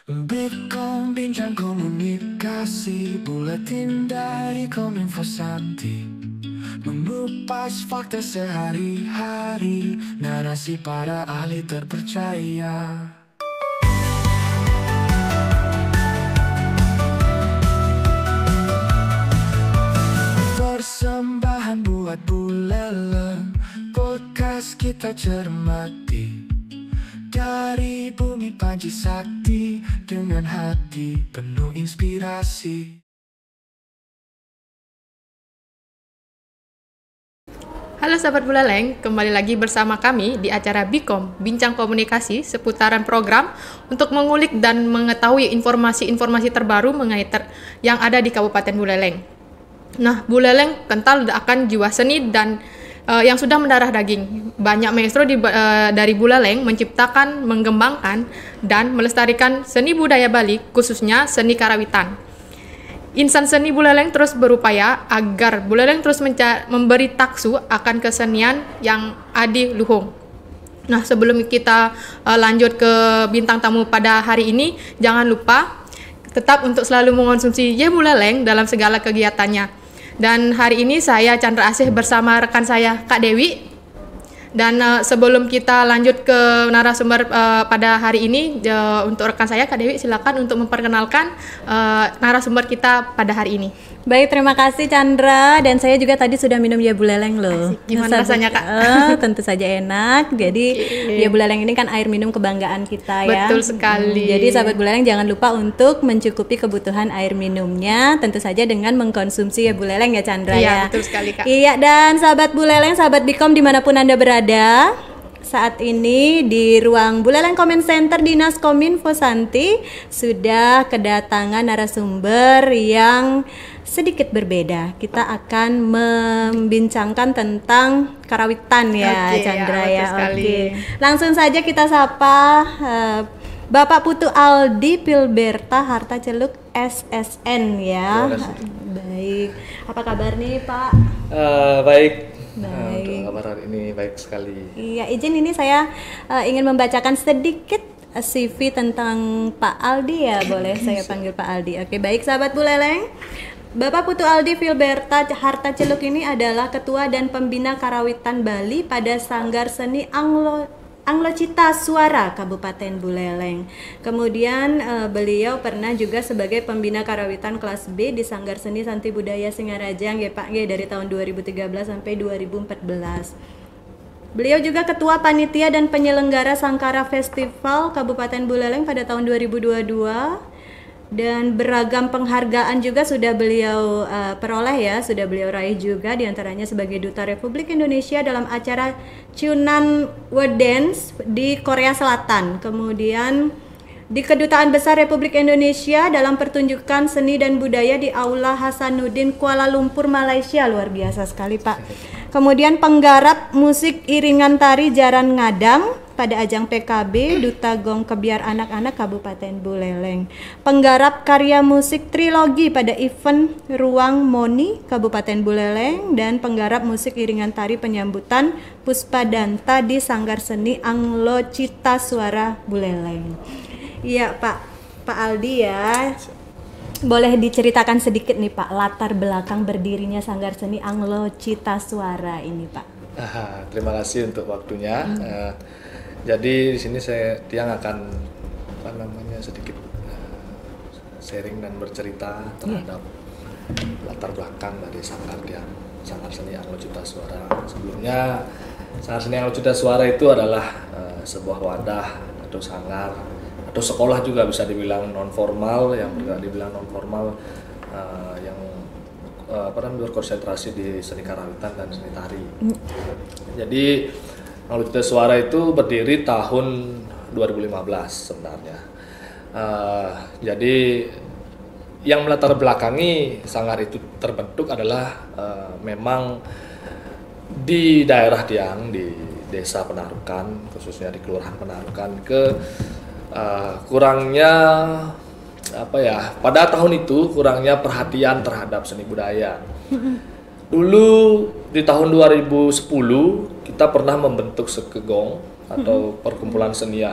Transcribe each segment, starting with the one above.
Bitkom bincang komunikasi, buletin dari Kominfo Santi, mengupas fakta sehari-hari, narasi para ahli terpercaya. Persembahan buat Buleleng, podcast kita cermati dari bumi Panji Sakti, dengan hati penuh inspirasi. Halo sahabat Buleleng, kembali lagi bersama kami di acara Bikom, Bincang Komunikasi seputaran program untuk mengulik dan mengetahui informasi-informasi terbaru mengenai yang ada di Kabupaten Buleleng. Nah, Buleleng kental akan jiwa seni dan yang sudah mendarah daging. Banyak maestro dari Buleleng menciptakan, mengembangkan, dan melestarikan seni budaya Bali, khususnya seni karawitan. Insan seni Buleleng terus berupaya agar Buleleng terus memberi taksu akan kesenian yang adi luhung. Nah, sebelum kita lanjut ke bintang tamu pada hari ini, jangan lupa tetap untuk selalu mengonsumsi Buleleng dalam segala kegiatannya. Dan hari ini saya Chandra Asih bersama rekan saya Kak Dewi. Dan sebelum kita lanjut ke narasumber pada hari ini, untuk rekan saya Kak Dewi, silakan untuk memperkenalkan narasumber kita pada hari ini. Baik, terima kasih Chandra. Dan saya juga tadi sudah minum Buleleng loh. Asik. Gimana rasanya Kak? Tentu saja enak. Jadi Buleleng ini kan air minum kebanggaan kita ya. Betul sekali. Jadi sahabat Buleleng jangan lupa untuk mencukupi kebutuhan air minumnya, tentu saja dengan mengkonsumsi Buleleng ya Chandra ya. Iya, betul sekali Kak. Iya, dan sahabat Buleleng, sahabat Bikom dimanapun Anda berada, saat ini di ruang Buleleng Comment Center Dinas Kominfo Santi sudah kedatangan narasumber yang sedikit berbeda. Kita akan membincangkan tentang karawitan ya, Chandra ya. Oke. Langsung saja kita sapa Bapak Putu Aldi Pilberta Harta Celuk SSN ya. Baik. Apa kabar nih, Pak? Baik. Baik. Untuk kabar hari ini baik sekali. Iya, izin ini saya ingin membacakan sedikit CV tentang Pak Aldi ya, boleh saya panggil Pak Aldi. Oke, baik sahabat Buleleng. Bapak Putu Aldi Filberta Harta Celuk ini adalah Ketua dan Pembina Karawitan Bali pada Sanggar Seni Anglocita Suara Kabupaten Buleleng. Kemudian beliau pernah juga sebagai Pembina Karawitan kelas B di Sanggar Seni Santi Budaya Singarajang ya Pak dari tahun 2013 sampai 2014. Beliau juga Ketua Panitia dan Penyelenggara Sangkara Festival Kabupaten Buleleng pada tahun 2022. Dan beragam penghargaan juga sudah beliau peroleh ya, sudah beliau raih juga, diantaranya sebagai Duta Republik Indonesia dalam acara Chunan World Dance di Korea Selatan. Kemudian di Kedutaan Besar Republik Indonesia dalam pertunjukan seni dan budaya di Aula Hasanuddin Kuala Lumpur, Malaysia. Luar biasa sekali Pak. Kemudian penggarap musik iringan tari Jaran Ngadang pada ajang PKB Duta Gong Kebiar Anak-anak Kabupaten Buleleng. Penggarap karya musik trilogi pada event Ruang Moni Kabupaten Buleleng, dan penggarap musik iringan tari penyambutan Puspadanta di Sanggar Seni Anglocita Suara Buleleng. Iya Pak Aldi ya. Boleh diceritakan sedikit nih Pak latar belakang berdirinya Sanggar Seni Anglocita Suara ini Pak? Terima kasih untuk waktunya. Jadi di sini Tiang akan sedikit sharing dan bercerita terhadap latar belakang dari Sanggar Seni Anglocita Suara. Sebelumnya Sanggar Seni Anglocita Suara itu adalah sebuah wadah atau sanggar atau sekolah juga bisa dibilang non formal, yang dibilang non formal yang berkonsentrasi di seni karawitan dan seni tari. Jadi Anglocita Suara itu berdiri tahun 2015 sebenarnya. Jadi yang melatar belakangi sanggar itu terbentuk adalah memang di daerah Tiang, di desa Penarukan, khususnya di Kelurahan Penarukan, kurangnya pada tahun itu kurangnya perhatian terhadap seni budaya. Dulu di tahun 2010 kita pernah membentuk Sekegong atau perkumpulan seni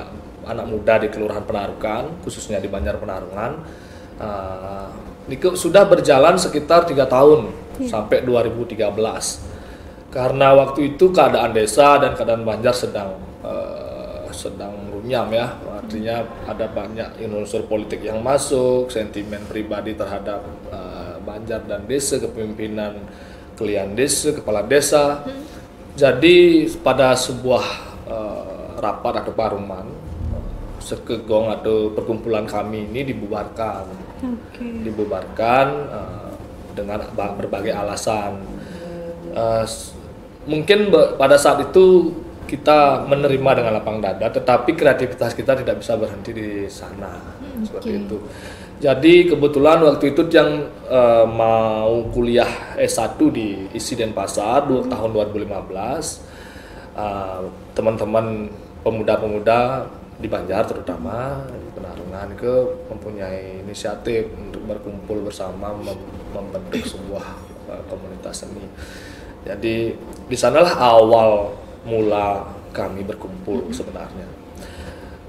anak muda di Kelurahan Penarukan, khususnya di Banjar Penarungan. Sudah berjalan sekitar 3 tahun sampai 2013. Karena waktu itu keadaan desa dan keadaan Banjar sedang runyam ya, artinya ada banyak unsur politik yang masuk, sentimen pribadi terhadap Banjar dan desa, kepemimpinan kalian desa, kepala desa. Jadi pada sebuah rapat atau paruman, sekegong atau perkumpulan kami ini dibubarkan, dengan berbagai alasan. Mungkin pada saat itu kita menerima dengan lapang dada, tetapi kreativitas kita tidak bisa berhenti di sana, seperti itu. Jadi kebetulan waktu itu yang mau kuliah S1 di ISI Denpasar tahun 2015, teman-teman pemuda-pemuda di Banjar terutama di Penarungan mempunyai inisiatif untuk berkumpul bersama membentuk sebuah komunitas seni. Jadi di sanalah awal mula kami berkumpul sebenarnya.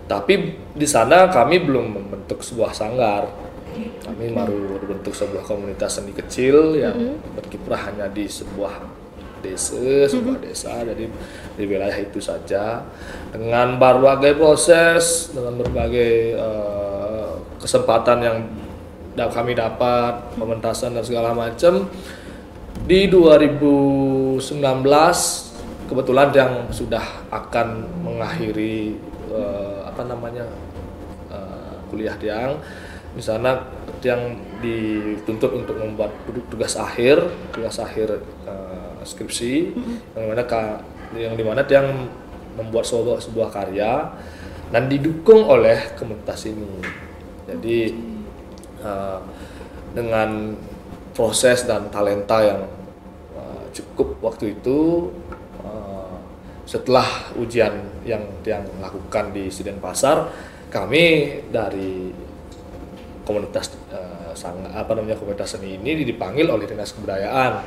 Tapi di sana kami belum membentuk sebuah sanggar. Kami baru membentuk sebuah komunitas seni kecil yang berkiprah hanya di sebuah desa, jadi di wilayah itu saja, dengan berbagai proses, dengan berbagai kesempatan yang kami dapat, pementasan dan segala macam. Di 2019 kebetulan yang sudah akan mengakhiri kuliah di sana yang dituntut untuk membuat tugas akhir skripsi, yang dimana dia membuat sebuah karya dan didukung oleh komunitas ini. Jadi dengan proses dan talenta yang cukup waktu itu, setelah ujian yang lakukan di Denpasar, kami dari komunitas komunitas seni ini dipanggil oleh Dinas Kebudayaan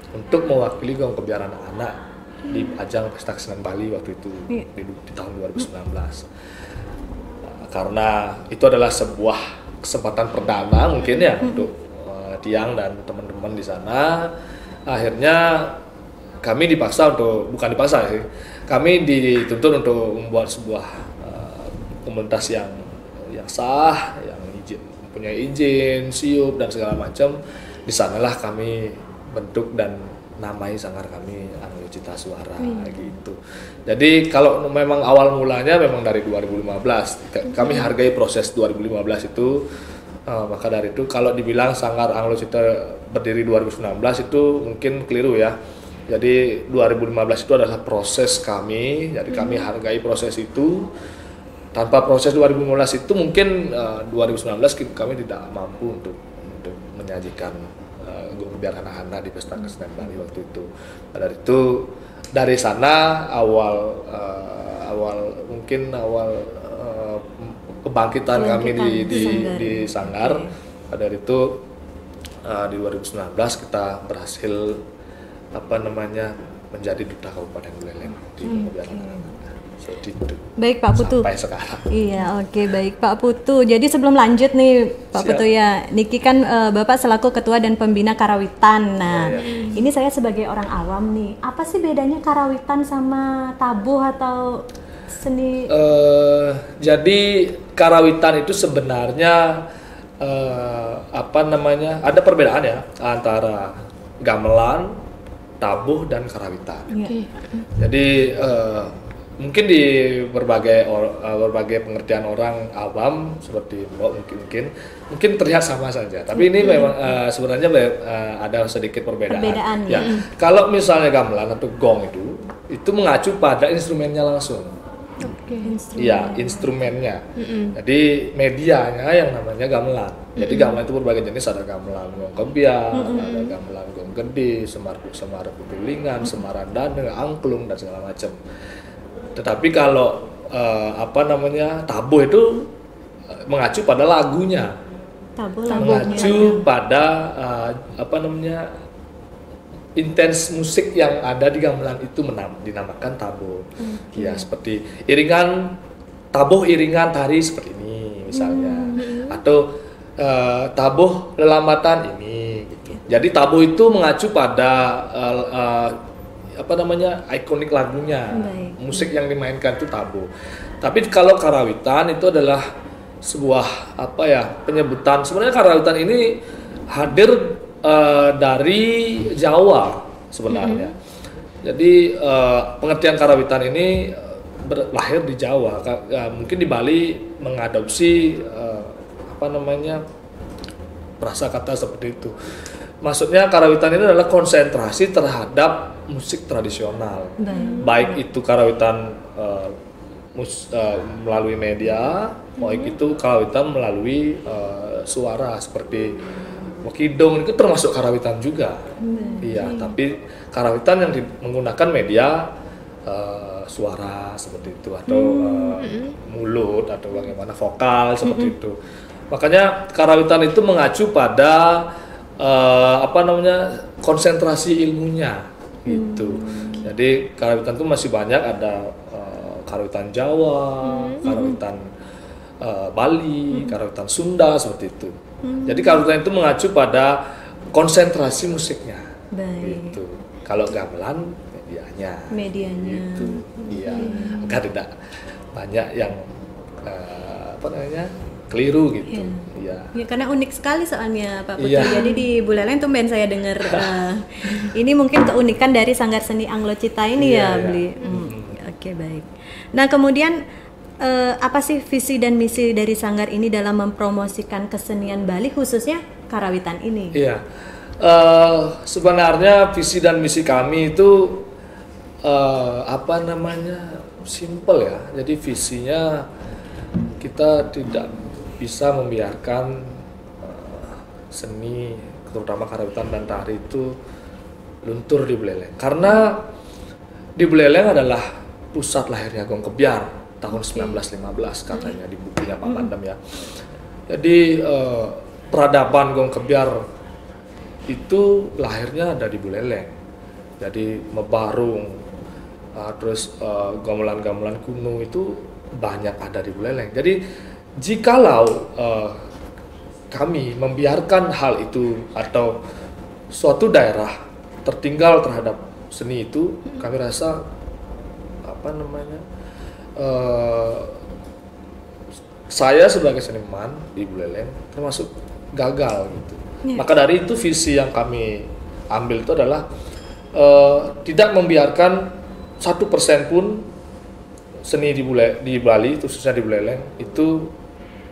untuk mewakili Gong Kebiar anak-anak di ajang Pesta Kesenian Bali waktu itu di tahun 2019. Karena itu adalah sebuah kesempatan perdana mungkin ya untuk Tiang dan teman-teman di sana. Akhirnya kami kami dituntut untuk membuat sebuah komunitas yang sah, yang mempunyai izin, siup dan segala macam. Di sanalah kami bentuk dan namai sanggar kami Anglo Cita Suara gitu. Jadi kalau memang awal mulanya memang dari 2015, kami hargai proses 2015 itu. Maka dari itu kalau dibilang sanggar Anglo Cita berdiri 2019 itu mungkin keliru ya. Jadi 2015 itu adalah proses kami, jadi kami hargai proses itu. Tanpa proses 2015 itu mungkin 2019 kami tidak mampu untuk menyajikan Gong Kebiar anak-anak di Pesta Kesenian Bali waktu itu. Dari sana awal kebangkitan kami di Sanggar. Dari itu di 2019 kita berhasil menjadi duta Kabupaten Buleleng di Gong Kebiar anak-anak. Baik Pak Putu. Sampai sekarang. Iya, oke, baik Pak Putu. Jadi sebelum lanjut nih Pak Putu ya, Niki kan Bapak selaku ketua dan pembina Karawitan. Nah, ini saya sebagai orang awam nih, apa sih bedanya Karawitan sama tabuh atau seni? Jadi Karawitan itu sebenarnya ada perbedaan ya antara gamelan, tabuh dan Karawitan. Jadi mungkin di berbagai pengertian orang awam seperti mungkin terlihat sama saja, tapi ini memang sebenarnya ada sedikit perbedaan. Ya, kalau misalnya gamelan atau gong itu mengacu pada instrumennya langsung. Iya, instrumennya. Jadi medianya yang namanya gamelan. Jadi gamelan itu berbagai jenis, ada gamelan Gong Kebiar, ada gamelan gong gede, semar kubilingan, semaran dana, angklung dan segala macam. Tetapi kalau tabuh itu mengacu pada lagunya, mengacu pada intens musik yang ada di gamelan itu dinamakan tabuh. Ya, seperti iringan tabuh iringan tari seperti ini misalnya, atau tabuh lelambatan ini gitu. Jadi tabuh itu mengacu pada apa namanya, ikonik lagunya. Baik. Musik yang dimainkan itu tabuh. Tapi kalau karawitan itu adalah sebuah apa ya, penyebutan. Sebenarnya karawitan ini hadir dari Jawa sebenarnya. Jadi pengertian karawitan ini lahir di Jawa. Mungkin di Bali mengadopsi apa namanya, prasakata seperti itu. Maksudnya karawitan ini adalah konsentrasi terhadap musik tradisional. Baik itu karawitan melalui media, baik itu karawitan melalui suara seperti Wokidong, itu termasuk karawitan juga. Iya, tapi karawitan yang menggunakan media suara seperti itu, atau mulut, atau bagaimana vokal seperti itu. Makanya karawitan itu mengacu pada apa namanya, konsentrasi ilmunya gitu. Jadi karawitan itu masih banyak, ada karawitan Jawa, karawitan Bali, karawitan Sunda seperti itu. Jadi karawitan itu mengacu pada konsentrasi musiknya. Baik. Gitu. Kalau gamelan medianya. Gitu. Iya. Agar tidak banyak yang apa namanya, keliru gitu. Iya. Ya, karena unik sekali soalnya Pak Putu. Iya. Jadi di Buleleng tumben saya dengar ini mungkin keunikan dari Sanggar Seni Anglo Cita ini Iya, ya, iya. Bli. Oke, baik. Nah, kemudian apa sih visi dan misi dari Sanggar ini dalam mempromosikan kesenian Bali, khususnya karawitan ini? Iya. Sebenarnya visi dan misi kami itu apa namanya, simple ya. Jadi visinya kita tidak bisa membiarkan seni, terutama karawitan dan tari itu luntur di Buleleng. Karena di Buleleng adalah pusat lahirnya Gong Kebyar tahun 1915 katanya di bukunya Pak Pandem ya. Jadi peradaban Gong Kebyar itu lahirnya ada di Buleleng. Jadi Mebarung, terus gamelan-gamelan kuno itu banyak ada di Buleleng. Jadi jikalau kami membiarkan hal itu atau suatu daerah tertinggal terhadap seni itu, kami rasa apa namanya, saya sebagai seniman di Buleleng termasuk gagal gitu. Maka dari itu visi yang kami ambil itu adalah tidak membiarkan 1% pun seni di Bali, khususnya di Buleleng itu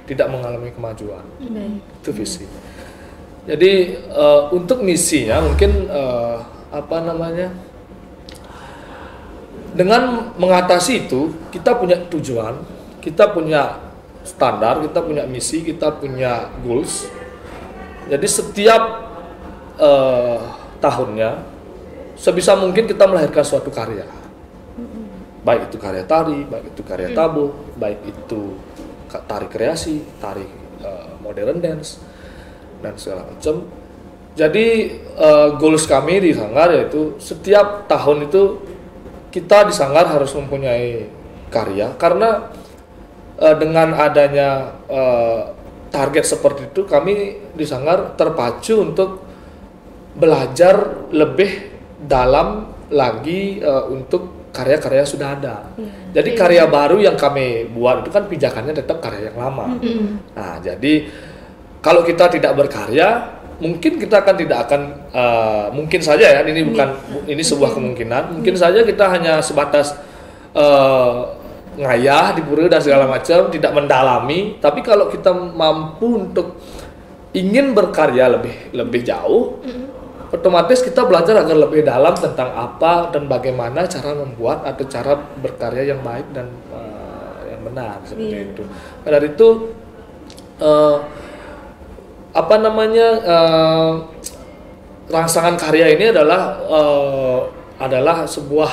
tidak mengalami kemajuan. Itu visi. Jadi untuk misinya mungkin apa namanya, dengan mengatasi itu kita punya tujuan, kita punya standar, kita punya misi, kita punya goals. Jadi setiap tahunnya sebisa mungkin kita melahirkan suatu karya. Baik itu karya tari, baik itu karya tabuh, baik itu tari kreasi, tari modern dance, dan segala macam. Jadi goals kami di Sanggar yaitu setiap tahun itu kita di Sanggar harus mempunyai karya, karena dengan adanya target seperti itu kami di Sanggar terpacu untuk belajar lebih dalam lagi untuk karya-karya yang sudah ada. Jadi karya baru yang kami buat itu kan pijakannya tetap karya yang lama. Nah, jadi kalau kita tidak berkarya, mungkin kita mungkin saja ya, ini sebuah kemungkinan, mungkin saja kita hanya sebatas ngayah di pura dan segala macam, tidak mendalami. Tapi kalau kita mampu untuk ingin berkarya lebih jauh, otomatis kita belajar agar lebih dalam tentang apa dan bagaimana cara membuat atau cara berkarya yang baik dan yang benar seperti itu. Nah, dari itu apa namanya, rangsangan karya ini adalah sebuah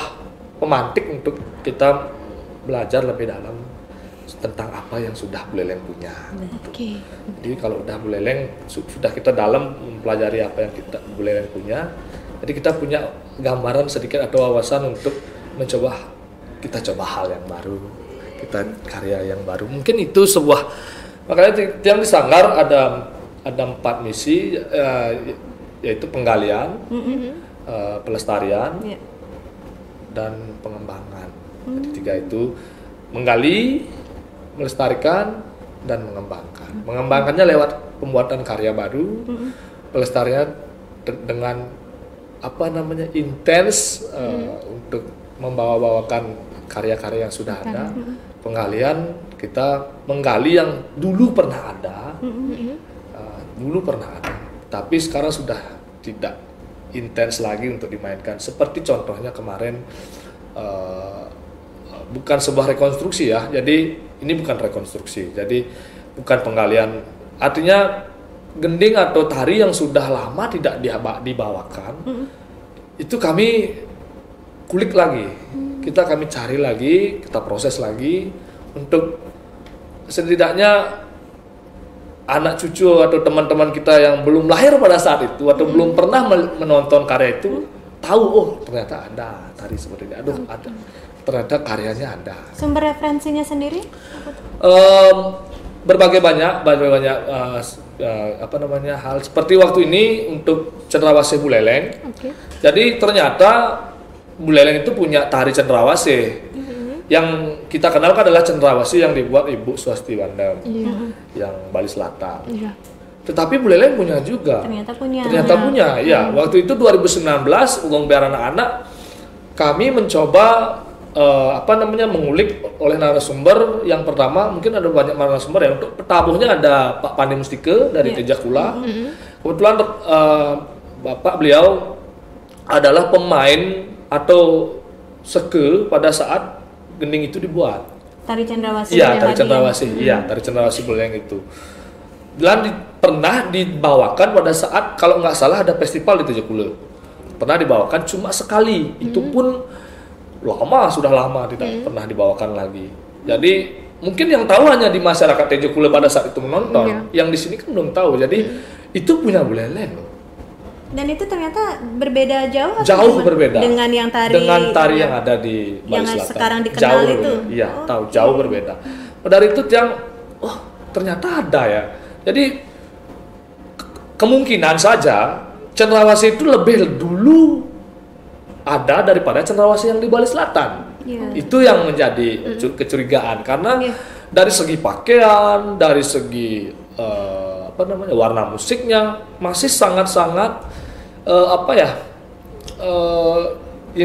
pemantik untuk kita belajar lebih dalam tentang apa yang sudah Buleleng punya. Jadi kalau udah Buleleng sudah kita dalam mempelajari apa yang kita Buleleng punya, jadi kita punya gambaran sedikit atau wawasan untuk kita coba hal yang baru, kita karya yang baru. Mungkin itu sebuah, makanya yang di Sanggar ada 4 misi, yaitu penggalian, pelestarian, Iya. dan pengembangan. Jadi 3 itu, menggali, melestarikan, dan mengembangkan. Mengembangkannya lewat pembuatan karya baru, pelestarian dengan intens untuk membawa-bawakan karya-karya yang sudah ada. Penggalian, kita menggali yang dulu pernah ada, tapi sekarang sudah tidak intens lagi untuk dimainkan. Seperti contohnya kemarin, bukan sebuah rekonstruksi ya, jadi ini bukan rekonstruksi, jadi bukan penggalian, artinya gending atau tari yang sudah lama tidak dibawakan, itu kami kulik lagi, kami cari lagi, kita proses lagi untuk setidaknya anak cucu atau teman-teman kita yang belum lahir pada saat itu atau belum pernah menonton karya itu tahu, oh ternyata ada tari seperti ini, ada, ternyata karyanya ada. Sumber referensinya sendiri? Berbagai banyak hal, seperti waktu ini untuk Cendrawasih Buleleng. Jadi ternyata Buleleng itu punya tari cendrawasih. Yang kita kenalkan adalah cendrawasih yang dibuat Ibu Swasti Bandem, yang Bali Selatan. Tetapi Buleleng punya juga. Ternyata punya. Ya, waktu itu 2019 Ugong Biar Anak-anak kami mencoba mengulik oleh narasumber. Yang pertama, mungkin ada banyak narasumber ya. Untuk petabuhnya ada Pak Pandi Mustike dari Tejakula. Kebetulan Bapak beliau adalah pemain atau seke pada saat gending itu dibuat. Tari cendrawasih. Iya, tari cendrawasih. Iya, tari cendrawasih Buleleng itu. Dan pernah dibawakan pada saat, kalau nggak salah, ada festival di Tejakula. Pernah dibawakan cuma sekali. Itu pun sudah lama tidak pernah dibawakan lagi. Jadi mungkin yang tahu hanya di masyarakat Tejakula pada saat itu menonton. Yang di sini kan belum tahu. Jadi itu punya Buleleng loh. Dan itu ternyata berbeda jauh? Jauh berbeda dengan yang tari yang ada di Bali yang Selatan. sekarang dikenal jauh itu. Berbeda. Iya, jauh berbeda. Dari itu yang ternyata ada ya. Jadi kemungkinan saja cendrawasih itu lebih dulu ada daripada cendrawasih yang di Bali Selatan. Itu yang menjadi kecurigaan karena dari segi pakaian, dari segi warna musiknya masih sangat-sangat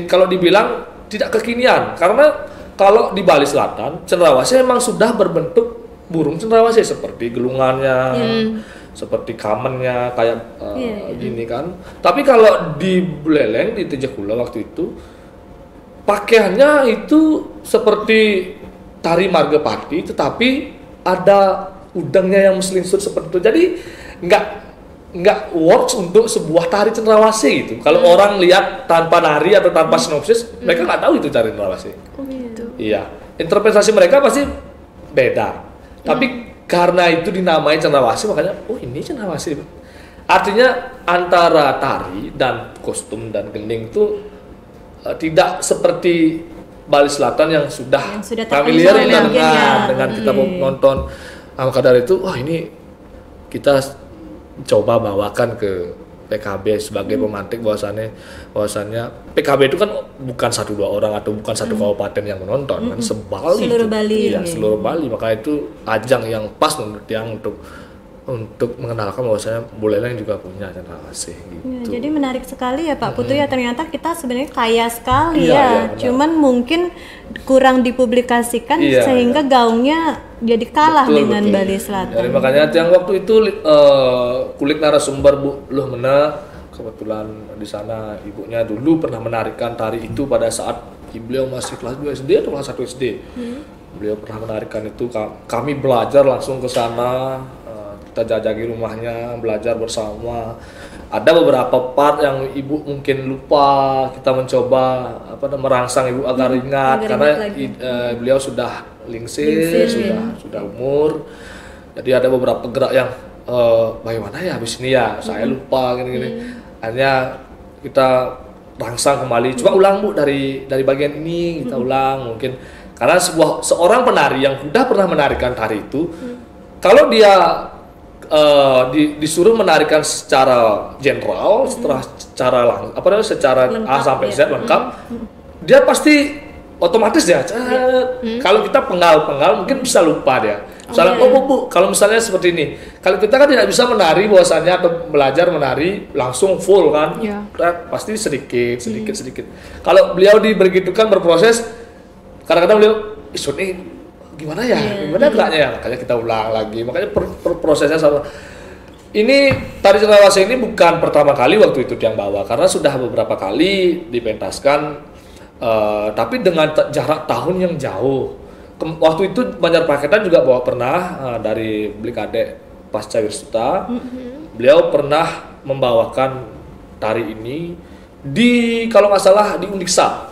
kalau dibilang tidak kekinian, karena kalau di Bali Selatan cendrawasih memang sudah berbentuk burung cendrawasih seperti gelungannya, seperti kamennya kayak gini kan. Tapi kalau di Buleleng di Tejakula waktu itu pakaiannya itu seperti tari Margapati, tetapi ada udangnya yang selingsut seperti itu. Jadi nggak works untuk sebuah tari cendrawasih gitu. Kalau orang lihat tanpa nari atau tanpa sinopsis, mereka nggak tahu itu tari cendrawasih. Iya, interpretasi mereka pasti beda. Tapi karena itu dinamai cendrawasih, makanya ini cendrawasih. Artinya antara tari dan kostum dan gending itu tidak seperti Bali Selatan yang sudah familiar dengan kita nonton. Maka dari itu, ini kita coba bawakan ke PKB sebagai pemantik bahwasannya PKB itu kan bukan 1-2 orang atau bukan satu kabupaten yang menonton, kan seluruh Bali. Iya, seluruh Bali. Maka itu ajang yang pas menurut yang untuk mengenalkan bahwasanya Buleleng juga punya cendrawasih gitu. Jadi menarik sekali ya Pak Putu ya, ternyata kita sebenarnya kaya sekali ya. Cuman mungkin kurang dipublikasikan sehingga gaungnya jadi kalah dengan Bali Selatan. Jadi makanya yang waktu itu kulik narasumber Bu Luh Mena, kebetulan di sana ibunya dulu pernah menarikan tari itu pada saat beliau masih kelas 2 SD atau kelas 1 SD. Beliau pernah menarikan itu, kami belajar langsung ke sana. Kita jajaki rumahnya, belajar bersama. Ada beberapa part yang ibu mungkin lupa, kita mencoba merangsang ibu agar ingat karena beliau sudah lingsir, sudah umur. Jadi ada beberapa gerak yang bagaimana ya habis ini ya, saya lupa gini-gini. Hanya kita rangsang kembali. Coba ulang Bu dari bagian ini, kita ulang mungkin Karena seorang penari yang sudah pernah menarikan tari itu, kalau dia disuruh menarikan secara general, secara A sampai Z lengkap, dia pasti otomatis ya. Kalau kita penggal mungkin bisa lupa dia. Misalnya, Bu, kalau misalnya seperti ini, kalau kita kan tidak bisa menari bahwasannya atau belajar menari langsung full kan, pasti sedikit. Kalau beliau dibergitukan berproses, kadang-kadang beliau, ini gimana ya, gimana geraknya ya, makanya kita ulang lagi, makanya prosesnya sama. Ini tari cendrawasih ini bukan pertama kali waktu itu Tiang bawa, karena sudah beberapa kali dipentaskan, tapi dengan jarak tahun yang jauh. Waktu itu Banjar Paketan juga bawa pernah dari Blikade Pasca Wirsuta. Beliau pernah membawakan tari ini di, kalau nggak salah, di Undiksa.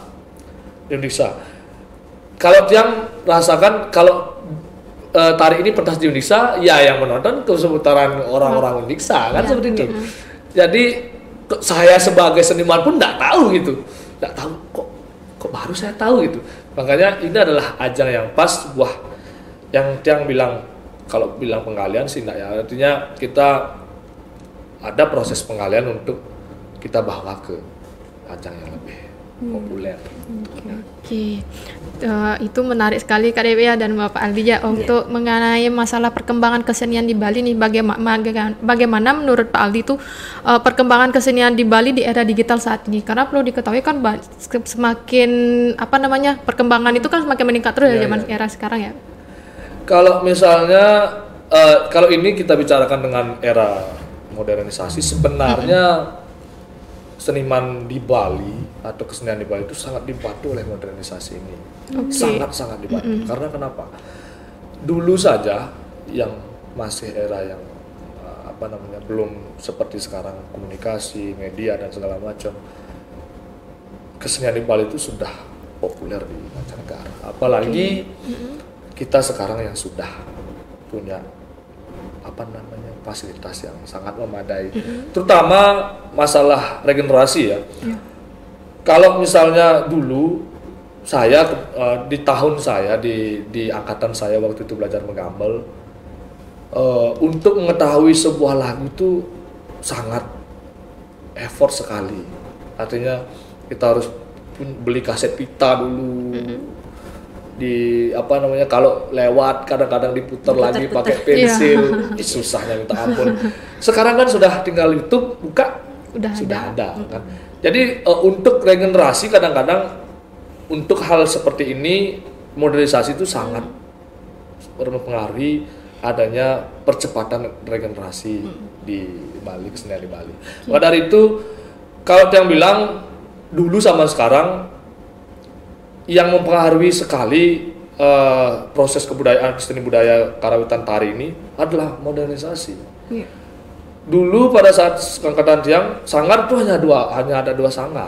Kalau Tiang rasakan kalau tari ini pentas di Undiksa, ya yang menonton ke seputaran orang-orang Undiksa kan, seperti itu. Jadi saya sebagai seniman pun nggak tahu gitu, kok baru saya tahu gitu. Makanya ini adalah ajang yang pas, yang Tiang bilang, kalau bilang penggalian sih enggak ya, artinya kita ada proses penggalian untuk kita bawa ke ajang yang lebih populer. Oke. Itu menarik sekali Kak Dewi dan Bapak Aldi ya, untuk mengenai masalah perkembangan kesenian di Bali nih, bagaimana menurut Pak Aldi itu perkembangan kesenian di Bali di era digital saat ini, karena perlu diketahui kan semakin perkembangan itu kan semakin meningkat terus zaman era sekarang ya. Kalau misalnya kalau ini kita bicarakan dengan era modernisasi, sebenarnya seniman di Bali atau kesenian di Bali itu sangat dibantu oleh modernisasi ini. Sangat dibantu. Karena kenapa? Dulu saja yang masih era yang belum seperti sekarang komunikasi, media dan segala macam, kesenian di Bali itu sudah populer di mancanegara. Apalagi kita sekarang yang sudah punya fasilitas yang sangat memadai, terutama masalah regenerasi ya. Kalau misalnya dulu saya di tahun saya di angkatan saya waktu itu belajar menggambel, untuk mengetahui sebuah lagu itu sangat effort sekali. Artinya kita harus beli kaset pita dulu. Kalau lewat kadang-kadang diputar lagi pakai pensil, susahnya minta ampun. Sekarang kan sudah tinggal YouTube buka, sudah ada kan. Jadi untuk regenerasi kadang-kadang untuk hal seperti ini modernisasi itu sangat mempengaruhi adanya percepatan regenerasi di Bali, kesenian di Bali. Maka dari itu kalau yang bilang dulu sama sekarang, yang mempengaruhi sekali proses kebudayaan, seni budaya karawitan tari ini adalah modernisasi. Dulu pada saat angkatan Tiang, sanggar itu hanya ada dua sanggar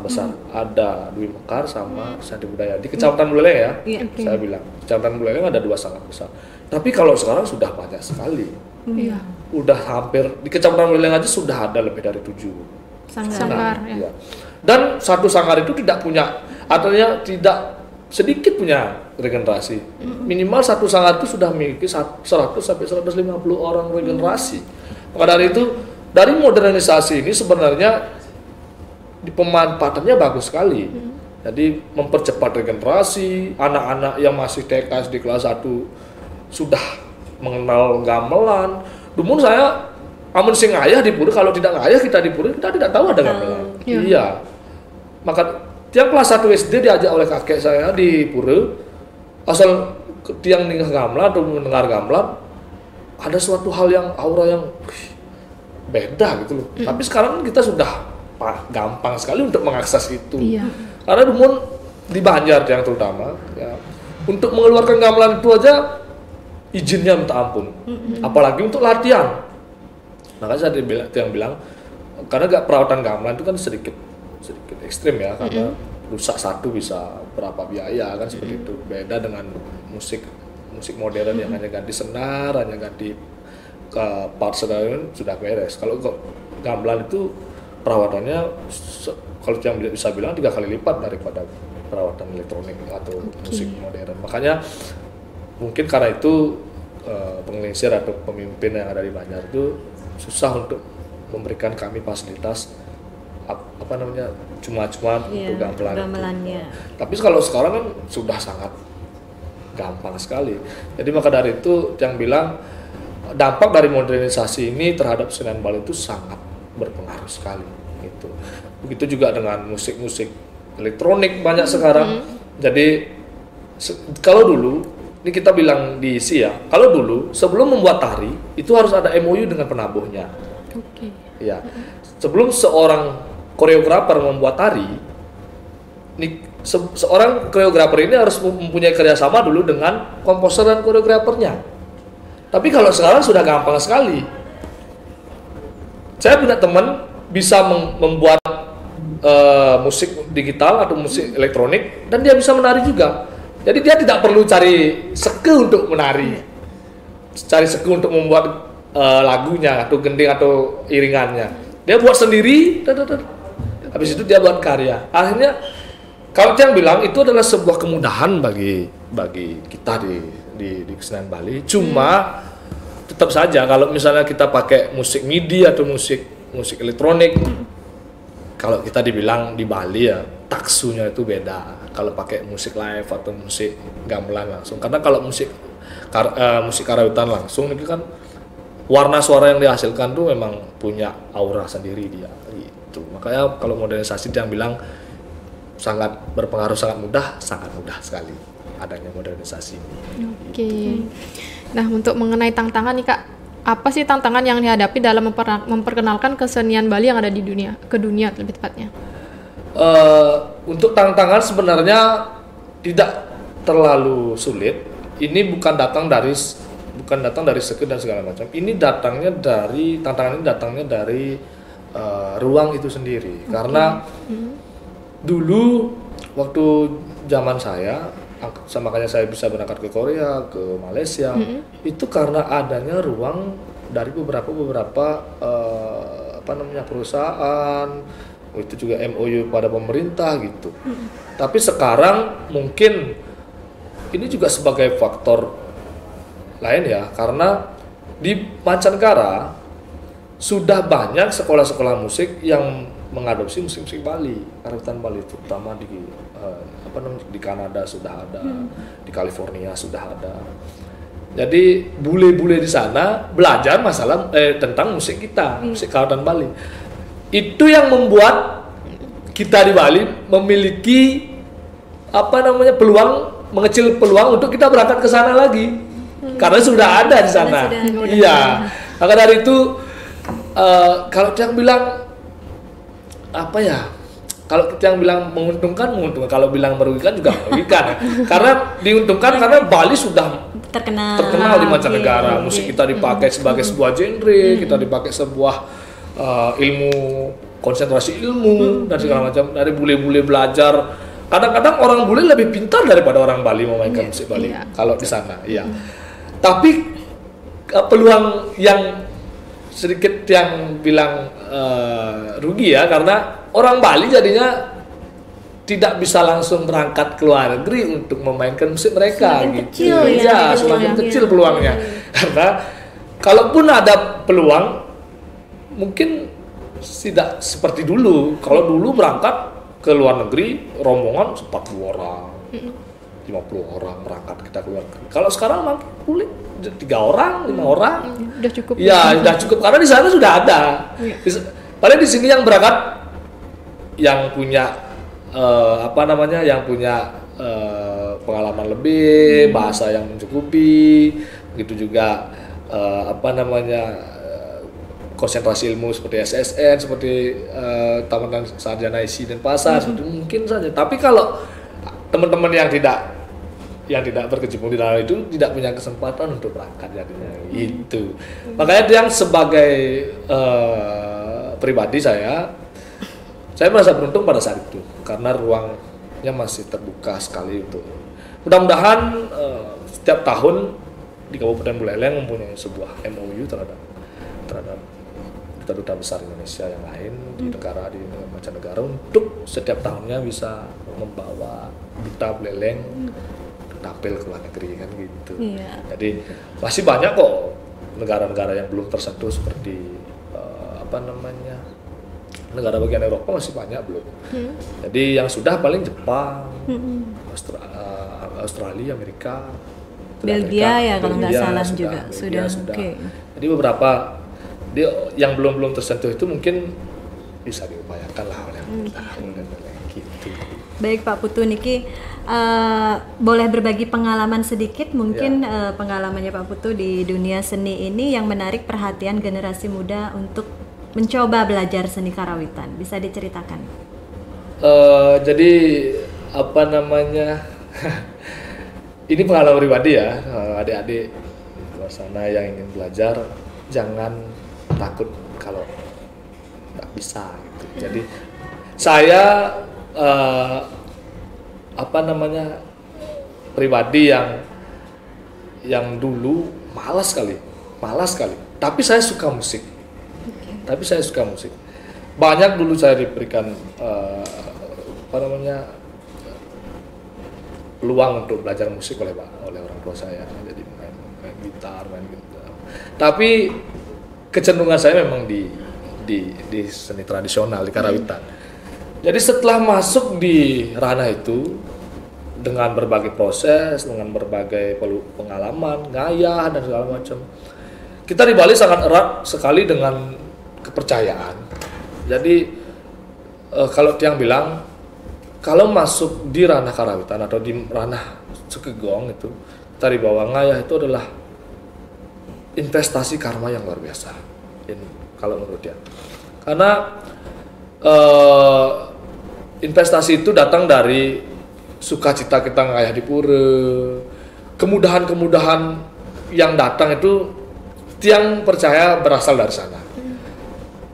besar, ada Dwi Mekar sama Sandi Budaya di Kecamatan Buleleng ya. Saya bilang Kecamatan Buleleng ada dua sanggar besar. Tapi kalau sekarang sudah banyak sekali. Udah hampir di Kecamatan Buleleng aja sudah ada lebih dari 7 sanggar. Ya. Dan satu sanggar itu tidak punya, artinya tidak sedikit punya regenerasi. Minimal satu sanggar itu sudah memiliki 100 sampai 150 orang regenerasi. Maka dari itu, dari modernisasi ini sebenarnya di pemanfaatannya bagus sekali. Jadi mempercepat regenerasi, anak-anak yang masih TK di kelas 1 sudah mengenal gamelan. Dulu saya amun sing ngayah di pura, kalau tidak ngayah kita di pura, kita tidak tahu ada gamelan. Iya. Maka tiang kelas 1 SD diajak oleh kakek saya di pura, asal tiang dengar gamelan atau mendengar gamelan, ada suatu hal yang aura yang beda gitu loh. Tapi sekarang kita sudah gampang sekali untuk mengakses itu. Karena dulu di Banjar yang terutama, ya, untuk mengeluarkan gamelan itu aja izinnya minta ampun. Apalagi untuk latihan. Makanya saya bilang karena perawatan gamelan itu kan sedikit ekstrim ya, karena rusak satu bisa berapa biaya kan, seperti itu. Beda dengan musik modern yang hanya ganti senar, hanya ganti part sudah beres. Kalau gamelan itu perawatannya kalau yang bisa bilang 3 kali lipat daripada perawatan elektronik atau musik modern. Makanya mungkin karena itu pengelisir atau pemimpin yang ada di Banjar itu susah untuk memberikan kami fasilitas apa namanya cuma-cuma untuk gamelan itu. Tapi kalau sekarang kan sudah sangat gampang sekali. Jadi maka dari itu yang bilang dampak dari modernisasi ini terhadap kesenian Bali itu sangat berpengaruh sekali gitu. Begitu juga dengan musik-musik elektronik banyak sekarang. Jadi kalau dulu ini kita bilang di ISI ya, kalau dulu sebelum membuat tari itu harus ada MOU dengan penabuhnya. Ya, sebelum seorang koreografer membuat tari, seorang koreografer ini harus mempunyai kerjasama dulu dengan komposer dan koreografernya. Tapi kalau sekarang sudah gampang sekali. Saya punya teman bisa membuat musik digital atau musik elektronik dan dia bisa menari juga. Jadi dia tidak perlu cari seke untuk menari, cari seke untuk membuat lagunya atau gending atau iringannya. Dia buat sendiri, habis itu dia buat karya. Akhirnya kalau yang bilang itu adalah sebuah kemudahan bagi kita di kesenian Bali. Cuma tetap saja kalau misalnya kita pakai musik MIDI atau musik elektronik, kalau kita dibilang di Bali ya taksunya itu beda kalau pakai musik live atau musik gamelan langsung. Karena kalau musik karawitan langsung itu kan warna suara yang dihasilkan tuh memang punya aura sendiri dia gitu. Makanya kalau modernisasi yang bilang sangat berpengaruh, sangat mudah sekali adanya modernisasi ini. Oke. Nah, untuk mengenai tantangan nih Kak, apa sih tantangan yang dihadapi dalam memperkenalkan kesenian Bali yang ada di dunia, ke dunia lebih tepatnya? Untuk tantangan sebenarnya tidak terlalu sulit. Ini bukan datang dari seke dan segala macam. Ini datangnya dari ruang itu sendiri. Karena dulu waktu zaman saya, makanya saya bisa berangkat ke Korea, ke Malaysia, itu karena adanya ruang dari beberapa perusahaan, itu juga MOU pada pemerintah gitu. Tapi sekarang mungkin ini juga sebagai faktor lain ya, karena di mancanegara sudah banyak sekolah-sekolah musik yang mengadopsi musik-musik Bali, karawitan Bali, terutama di Kanada sudah ada, di California sudah ada. Jadi bule-bule di sana belajar tentang musik kita, musik karawitan Bali. Itu yang membuat kita di Bali memiliki mengecil peluang untuk kita berangkat ke sana lagi. Karena sudah ada di sana. Iya. Maka dari itu kalau yang bilang kalau kita yang bilang menguntungkan, kalau bilang merugikan juga merugikan. Karena diuntungkan karena Bali sudah terkenal di mancanegara. Musik kita dipakai sebagai sebuah genre, kita dipakai sebuah ilmu, konsentrasi ilmu dan segala macam. Dari bule-bule belajar, kadang-kadang orang bule lebih pintar daripada orang Bali memainkan musik Bali kalau di sana. Iya. Tapi peluang yang sedikit yang bilang rugi ya, karena orang Bali jadinya tidak bisa langsung berangkat ke luar negeri untuk memainkan musik mereka. Semakin kecil peluangnya. Karena kalaupun ada peluang, mungkin tidak seperti dulu. Kalau dulu berangkat ke luar negeri, rombongan 40 orang, 50 orang berangkat kita ke luar negeri. Kalau sekarang boleh 3 orang, 5 orang. Udah cukup. Ya, udah cukup karena di sana sudah ada. Padahal di sini yang berangkat yang punya yang punya pengalaman lebih, bahasa yang mencukupi, begitu juga konsentrasi ilmu seperti SSN, seperti Taman Sarjana ISI dan Pasar, seperti mungkin saja. Tapi kalau teman-teman yang tidak berkecimpung di dalam itu tidak punya kesempatan untuk berangkat jadinya itu. Makanya yang sebagai pribadi saya merasa beruntung pada saat itu karena ruangnya masih terbuka sekali untuk. Mudah-mudahan setiap tahun di Kabupaten Buleleng mempunyai sebuah MOU terhadap duta-duta besar Indonesia yang lain di negara, di mancanegara, untuk setiap tahunnya bisa membawa duta Buleleng tampil ke luar negeri kan gitu. Jadi masih banyak kok negara-negara yang belum tersentuh seperti negara bagian Eropa masih banyak belum. Jadi yang sudah paling Jepang, Australia, Amerika, Belgia ya kalau nggak salah juga Belgia sudah. Okay. Jadi beberapa yang belum tersentuh itu mungkin bisa diupayakan lah oleh kita gitu. Baik Pak Putu, niki boleh berbagi pengalaman sedikit mungkin pengalamannya Pak Putu di dunia seni ini yang menarik perhatian generasi muda untuk mencoba belajar seni karawitan, bisa diceritakan? Jadi ini pengalaman pribadi ya, adik-adik di luar sana yang ingin belajar jangan takut kalau nggak bisa gitu. Jadi saya pribadi yang dulu malas sekali, tapi saya suka musik. Banyak dulu saya diberikan peluang untuk belajar musik oleh orang tua saya. Jadi main gitar. Tapi kecenderungan saya memang di seni tradisional, di karawitan. Jadi setelah masuk di ranah itu dengan berbagai proses, dengan berbagai pengalaman, ngayah dan segala macam, kita di Bali sangat erat sekali dengan kepercayaan. Jadi kalau tiang bilang kalau masuk di ranah karawitan atau di ranah Sekegong itu tari bawang ngayah itu adalah investasi karma yang luar biasa. Ini kalau menurut dia. Karena investasi itu datang dari sukacita kita ngayah di pura, kemudahan-kemudahan yang datang itu tiang percaya berasal dari sana.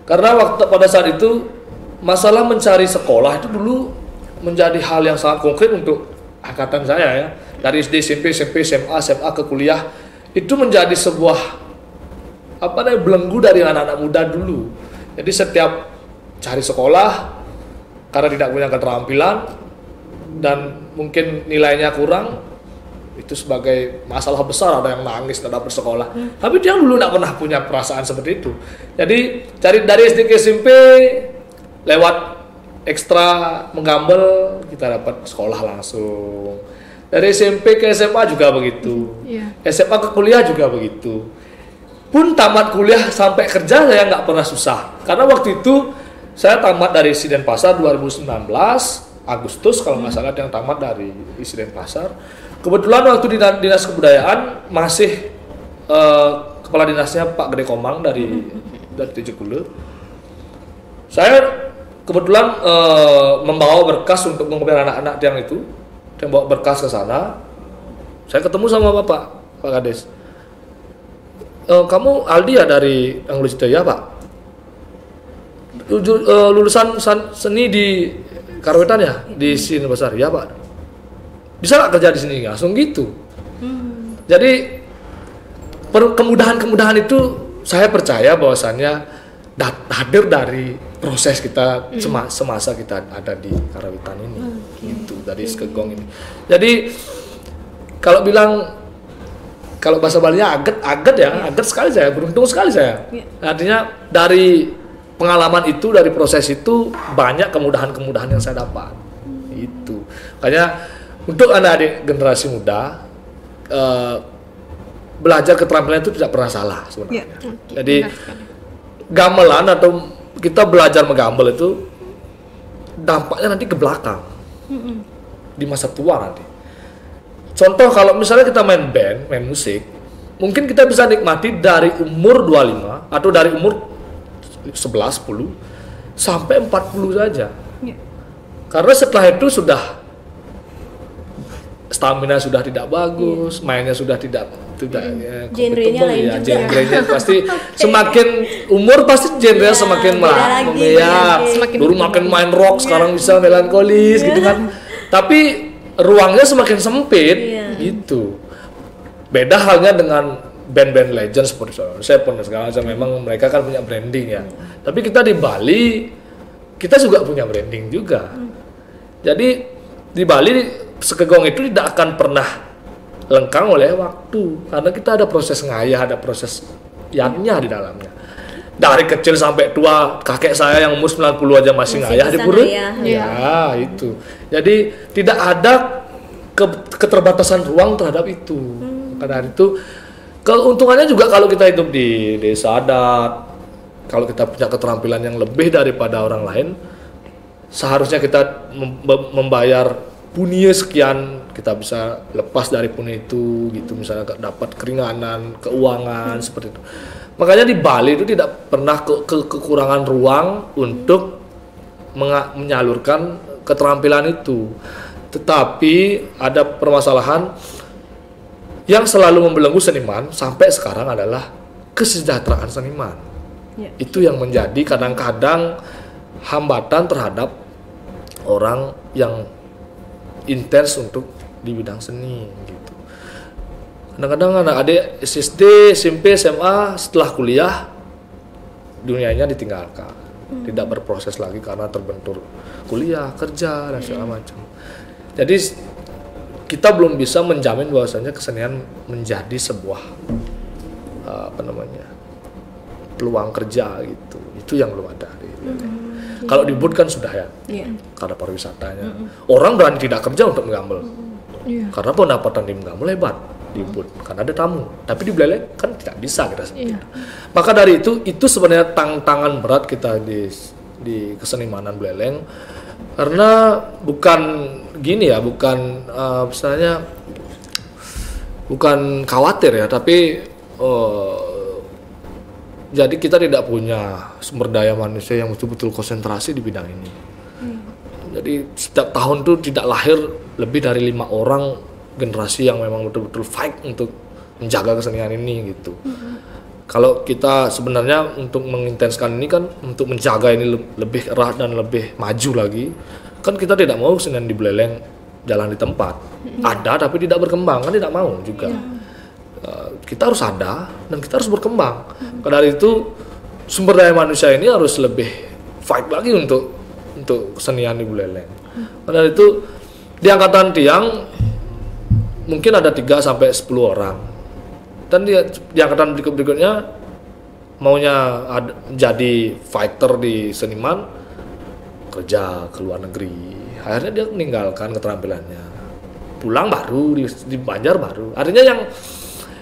Karena pada saat itu masalah mencari sekolah itu dulu menjadi hal yang sangat konkret untuk angkatan saya ya. Dari SD, SMP, SMA ke kuliah itu menjadi sebuah belenggu dari anak-anak muda dulu. Jadi setiap cari sekolah karena tidak punya keterampilan dan mungkin nilainya kurang, itu sebagai masalah besar, ada yang nangis tidak dapat sekolah. Tapi dia dulu tidak pernah punya perasaan seperti itu. Jadi cari dari SD ke SMP lewat ekstra menggambel kita dapat sekolah langsung. Dari SMP ke SMA juga begitu. SMA ke kuliah juga begitu. Pun tamat kuliah sampai kerja saya nggak pernah susah. Karena waktu itu saya tamat dari ISI Denpasar 2019 Agustus kalau nggak salah yang tamat dari ISI Denpasar. Kebetulan waktu di Dinas Kebudayaan masih kepala dinasnya Pak Gede Komang dari Tijekulo. Saya kebetulan membawa berkas untuk mengambil anak-anak yang itu, yang bawa berkas ke sana. Saya ketemu sama Pak Kades. Kamu Aldi ya dari Anggul Jaya Pak? Lulusan seni di Karawitan ya di sini besar ya Pak. Bisa nggak kerja di sini langsung gitu. Jadi kemudahan-kemudahan itu saya percaya bahwasannya hadir dari proses kita semasa kita ada di Karawitan ini, gitu dari Sekegong ini. Jadi kalau bahasa Balinya aget sekali saya, beruntung sekali saya. Artinya dari pengalaman itu, dari proses itu banyak kemudahan-kemudahan yang saya dapat. Itu. Makanya untuk anak-adik generasi muda belajar keterampilan itu tidak pernah salah sebenarnya. Jadi gamelan atau kita belajar menggambel itu dampaknya nanti ke belakang di masa tua nanti. Contoh kalau misalnya kita main band, main musik, mungkin kita bisa nikmati dari umur 25 atau dari umur 11, 10 sampai 40 saja. Karena setelah itu sudah stamina sudah tidak bagus, mainnya sudah tidak genrenya lain juga. Genrenya pasti semakin umur pasti genrenya semakin dulu makin main rock, sekarang bisa melankolis gitu kan. Tapi ruangnya semakin sempit gitu. Beda halnya dengan band-band legend seperti Seven dan segala macam, memang mereka kan punya branding ya. Tapi kita di Bali, kita juga punya branding juga. Jadi di Bali Sekegong itu tidak akan pernah lengkang oleh waktu, karena kita ada proses ngayah, ada proses yanya di dalamnya. Dari kecil sampai tua, kakek saya yang umur 90 aja masih ngayah di pura. Ya, itu. Jadi tidak ada keterbatasan ruang terhadap itu. Karena itu keuntungannya juga kalau kita hidup di desa adat, kalau kita punya keterampilan yang lebih daripada orang lain, seharusnya kita membayar punya sekian, kita bisa lepas dari punya itu gitu, misalnya dapat keringanan keuangan seperti itu. Makanya di Bali itu tidak pernah kekurangan ruang untuk menyalurkan keterampilan itu. Tetapi ada permasalahan yang selalu membelenggu seniman sampai sekarang adalah kesejahteraan seniman. Itu yang menjadi kadang-kadang hambatan terhadap orang yang intens untuk di bidang seni gitu. Kadang-kadang anak-adik SD, SMP, SMA setelah kuliah dunianya ditinggalkan, tidak berproses lagi karena terbentur kuliah, kerja dan segala macam. Jadi kita belum bisa menjamin bahwasanya kesenian menjadi sebuah peluang kerja gitu. Itu yang belum ada. Kalau di BUD kan sudah ya, karena pariwisatanya. Orang berani tidak kerja untuk menggambel, karena pendapatan di menggambel hebat di BUD, karena ada tamu. Tapi di Buleleng kan tidak bisa kita seperti itu. Maka dari itu sebenarnya tantangan berat kita di kesenimanan Buleleng, karena bukan gini ya, bukan misalnya bukan khawatir ya, tapi jadi kita tidak punya sumber daya manusia yang betul-betul konsentrasi di bidang ini. Jadi setiap tahun tuh tidak lahir lebih dari 5 orang generasi yang memang betul-betul fight untuk menjaga kesenian ini gitu. Kalau kita sebenarnya untuk mengintenskan ini kan, untuk menjaga ini lebih erat dan lebih maju lagi, kan kita tidak mau kesenian di Buleleng jalan di tempat. Ada tapi tidak berkembang, kan tidak mau juga. Kita harus ada dan kita harus berkembang. Karena itu sumber daya manusia ini harus lebih fight lagi untuk kesenian di Buleleng. Karena itu di angkatan Tiang mungkin ada 3 sampai 10 orang. Dan di angkatan berikutnya maunya jadi fighter di seniman, kerja ke luar negeri. Akhirnya dia meninggalkan keterampilannya. Pulang baru di Banjar baru. Artinya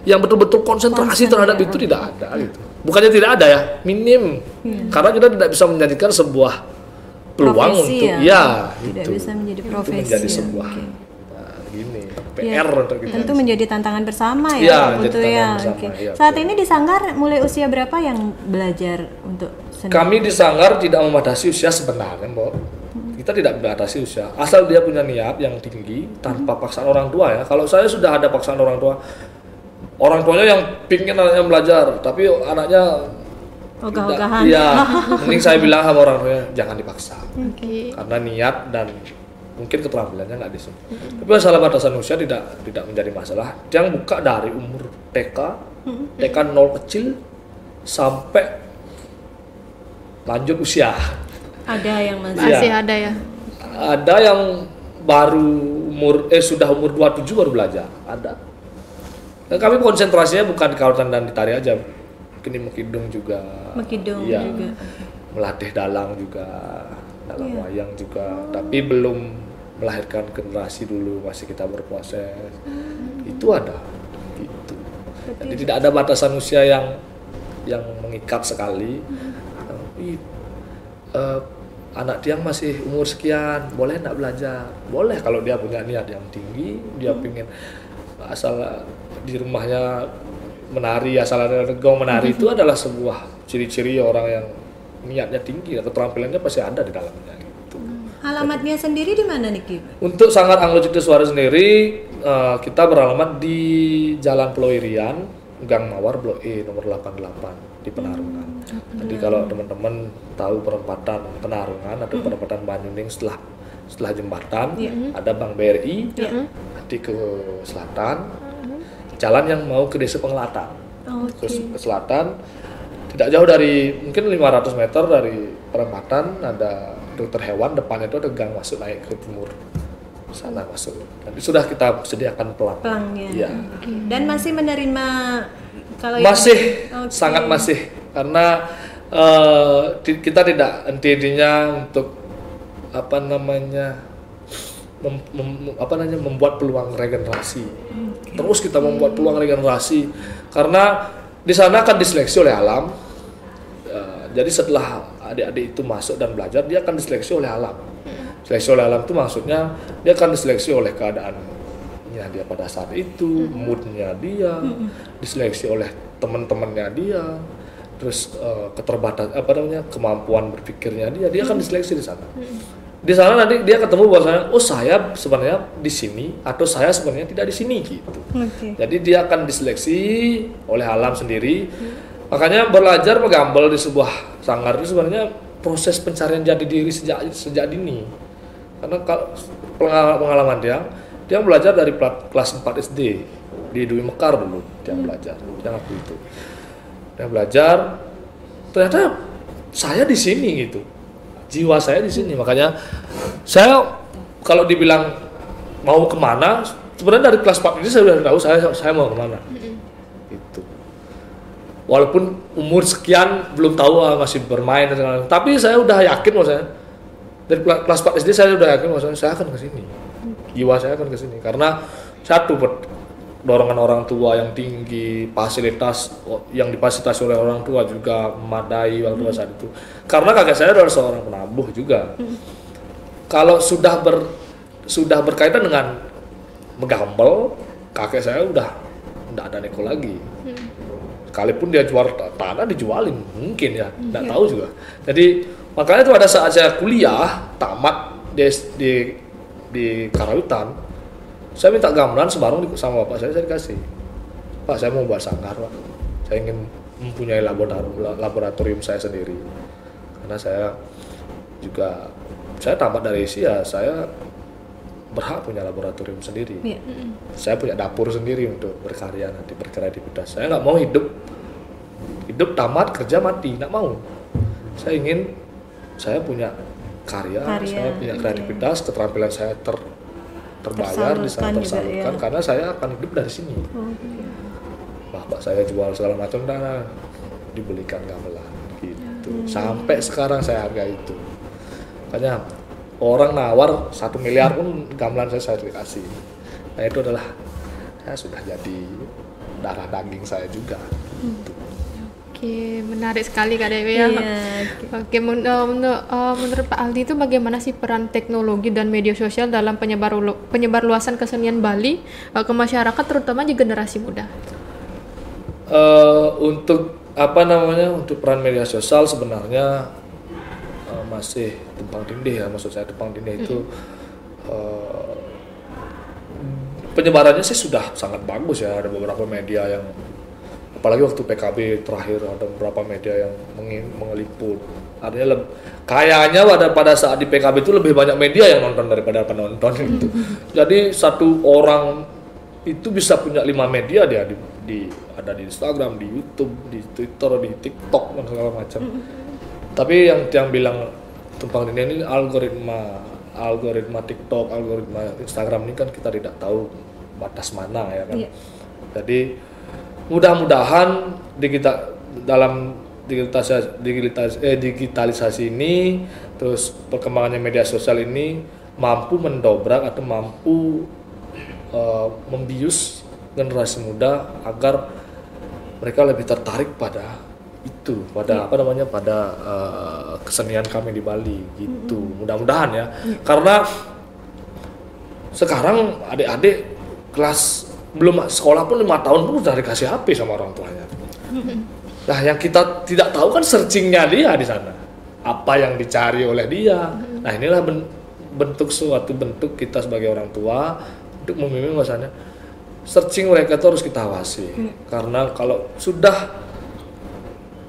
yang betul-betul konsentrasi terhadap itu tidak ada gitu. Bukannya tidak ada ya, minim. Karena kita tidak bisa menjadikan sebuah peluang profesi untuk tidak bisa menjadi profesi. Itu menjadi sebuah PR untuk kita. Tentu menjadi tantangan bersama ya, Pak Putu ya. Saat ini di Sanggar mulai usia berapa yang belajar untuk seni? Kami di Sanggar tidak membatasi usia sebenarnya, Mbak. Kita tidak membatasi usia, asal dia punya niat yang tinggi tanpa paksaan orang tua ya. Kalau saya sudah ada paksaan orang tuanya yang pingin anaknya belajar, tapi anaknya ogah-ogahan. Iya, mending saya bilang sama orang tuanya jangan dipaksa. Karena niat dan mungkin keterampilannya nggak disebut. Tapi masalah batasan usia tidak menjadi masalah. Yang buka dari umur TK 0 kecil sampai lanjut usia. Ada yang masih ada ya. Ada yang baru sudah umur 27 baru belajar. Ada. Dan kami konsentrasinya bukan di kawasan dan di tari aja. Mungkin di Mekidung juga. Juga. Melatih dalang juga. Dalam wayang juga, tapi belum melahirkan generasi dulu, masih kita berproses. Itu ada, gitu. Jadi tidak ada batasan usia yang mengikat sekali. Tapi anak Tiang masih umur sekian, boleh nggak belajar? Boleh kalau dia punya niat yang tinggi, dia pingin asal di rumahnya menari, asal ada gong menari itu adalah sebuah ciri-ciri orang yang niatnya tinggi, keterampilannya pasti ada di dalamnya gitu. Alamatnya sendiri di mana Niki? Untuk Sanggar Anglo Citeswara sendiri kita beralamat di Jalan Pulau Irian, Gang Mawar Blok E nomor 88 di Penarungan. Jadi kalau teman-teman tahu perempatan Penarungan atau perempatan Banyuning setelah jembatan ada Bank BRI, nanti ke selatan, jalan yang mau ke Desa Pengelatan. ke selatan. Tidak jauh dari mungkin 500 meter dari perempatan ada dokter hewan, depannya itu ada gang masuk naik ke timur. Sana masuk. Nanti sudah kita sediakan pelang. Pelangnya. Iya. Dan masih menerima kalau Masih Oke. sangat masih karena kita tidak intinya untuk apa namanya membuat peluang regenerasi. Terus kita membuat peluang regenerasi karena di sana akan diseleksi oleh alam. Jadi setelah adik-adik itu masuk dan belajar, dia akan diseleksi oleh alam. Seleksi oleh alam itu maksudnya dia akan diseleksi oleh keadaannya dia pada saat itu, moodnya dia, diseleksi oleh teman-temannya dia, terus kemampuan berpikirnya dia akan diseleksi di sana. Di sana nanti dia ketemu bahwasanya, oh saya sebenarnya di sini atau saya sebenarnya tidak di sini gitu. Jadi dia akan diseleksi oleh alam sendiri. Makanya belajar menggambel di sebuah sanggar itu sebenarnya proses pencarian jati diri sejak dini. Karena kalau pengalaman dia belajar dari kelas 4 SD di Dwi Mekar dulu dia belajar, yang waktu itu. Dia belajar, ternyata saya di sini gitu. Jiwa saya di sini, makanya saya kalau dibilang mau kemana, sebenarnya dari kelas 4 ini saya sudah tahu saya mau kemana. Gitu. Walaupun umur sekian belum tahu masih bermain dan segala, tapi saya udah yakin maksudnya dari kelas 4 SD saya udah yakin maksudnya saya akan ke sini. Jiwa saya akan ke sini karena satu dorongan orang tua yang tinggi, fasilitas yang difasilitasi oleh orang tua juga memadai waktu saat itu. Karena kakek saya adalah seorang penabuh juga. Kalau sudah berkaitan dengan menggambel, kakek saya udah tidak ada neko lagi. Sekalipun dia jual tanah dijualin mungkin ya, tidak tahu juga. Jadi makanya itu pada saat saya kuliah tamat di Karawitan, saya minta gamelan Semarang sama bapak saya dikasih. Pak, saya mau buat sanggar, Pak. Saya ingin mempunyai laboratorium saya sendiri. Karena saya tamat dari ISI ya, saya berhak punya laboratorium sendiri. Saya punya dapur sendiri untuk berkarya nanti, berkreativitas. Saya nggak mau hidup tamat kerja mati, nggak mau. Saya ingin saya punya karya, saya punya kreativitas, keterampilan saya terbayar di sana, tersalurkan karena saya akan hidup dari sini. Bapak saya jual segala macam dan dibelikan gamelan gitu. Sampai sekarang saya hargai itu. Makanya orang nawar 1 miliar pun gamelan saya dikasih. Nah itu adalah sudah jadi darah daging saya juga. Oke, menarik sekali Kak Dewi ya. Oke, menurut Pak Aldi itu bagaimana sih peran teknologi dan media sosial dalam penyebarluasan kesenian Bali ke masyarakat terutama di generasi muda? Untuk peran media sosial sebenarnya masih tumpang tindih ya, maksud saya tumpang tindih itu penyebarannya sih sudah sangat bagus ya, ada beberapa media yang apalagi waktu PKB terakhir ada beberapa media yang mengeliput. Artinya kayaknya pada saat di PKB itu lebih banyak media yang nonton daripada penonton gitu. Jadi satu orang itu bisa punya 5 media dia ada di Instagram, di YouTube, di Twitter, di TikTok dan segala macam. Tapi yang bilang tumpang tindih ini algoritma TikTok, algoritma Instagram ini kan kita tidak tahu batas mana ya kan. Jadi mudah-mudahan dalam digitalisasi ini, terus perkembangannya media sosial ini mampu mendobrak atau mampu membius generasi muda agar mereka lebih tertarik pada itu, pada kesenian kami di Bali gitu. Mudah-mudahan ya. Karena sekarang adik-adik kelas belum sekolah pun 5 tahun pun sudah dikasih HP sama orang tuanya. Nah, yang kita tidak tahu kan searchingnya dia di sana. Apa yang dicari oleh dia. Nah, inilah suatu bentuk kita sebagai orang tua untuk membimbing bahwasanya searching mereka itu harus kita awasi. Karena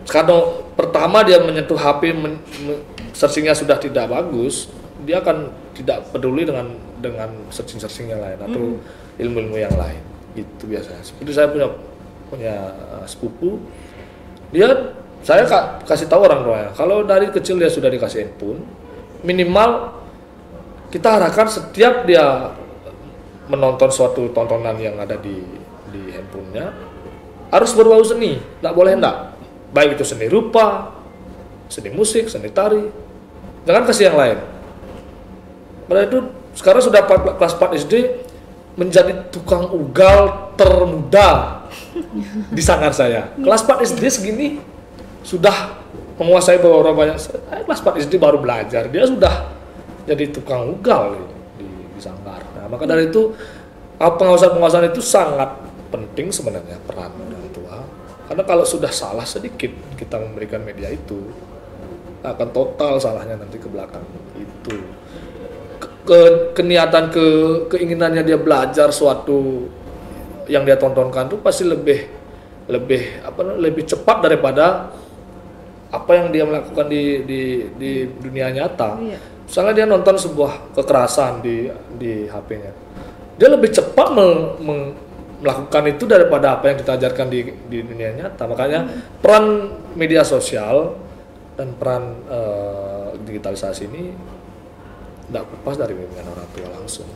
kalau pertama dia menyentuh HP, searchingnya sudah tidak bagus, dia akan tidak peduli dengan searching yang lain atau ilmu-ilmu yang lain. Itu biasanya. Seperti saya punya sepupu, saya kasih tahu orang tuanya, kalau dari kecil dia sudah dikasih handphone, minimal kita harapkan setiap dia menonton suatu tontonan yang ada di handphonenya harus berbau seni, nggak boleh enggak, baik itu seni rupa, seni musik, seni tari, jangan kasih yang lain. Padahal itu sekarang sudah kelas 4 SD menjadi tukang ugal termuda di sanggar saya. Kelas 4 SD segini sudah menguasai beberapa banyak. Kelas 4 SD baru belajar, dia sudah jadi tukang ugal di sanggar. Nah, maka dari itu pengawasan itu sangat penting sebenarnya, peran orang tua. Karena kalau sudah salah sedikit kita memberikan media itu, akan total salahnya nanti ke belakang. Itu keniatan keinginannya dia belajar suatu yang dia tontonkan itu pasti lebih cepat daripada apa yang dia melakukan di dunia nyata. Iya. Misalnya dia nonton sebuah kekerasan di HP-nya, dia lebih cepat melakukan itu daripada apa yang kita ajarkan di dunia nyata. Makanya peran media sosial dan peran digitalisasi ini tidak lepas dari bimbingan orang tua langsung.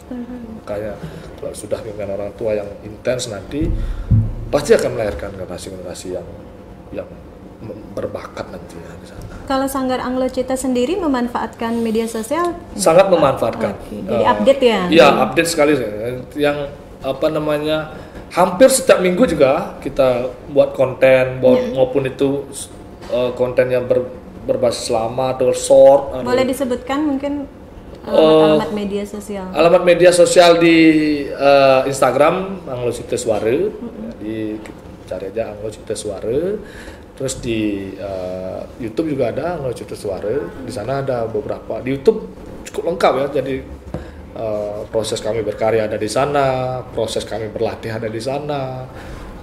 Makanya kalau sudah bimbingan orang tua yang intens nanti pasti akan melahirkan generasi-generasi yang berbakat nanti di sana. Kalau Sanggar Anglo Cita sendiri memanfaatkan media sosial? Sangat memanfaatkan. Okay. Jadi update ya? Iya, update sekali. Yang hampir setiap minggu juga kita buat konten, maupun itu konten yang berbasis lama atau short. Boleh disebutkan mungkin alamat media sosial? Alamat media sosial di Instagram Anglo Cita Suara, cari aja Anglo Cita Suara. Terus di YouTube juga ada Anglo Cita Suara. Di sana ada beberapa. Di YouTube cukup lengkap ya. Jadi proses kami berkarya ada di sana, proses kami berlatih ada di sana.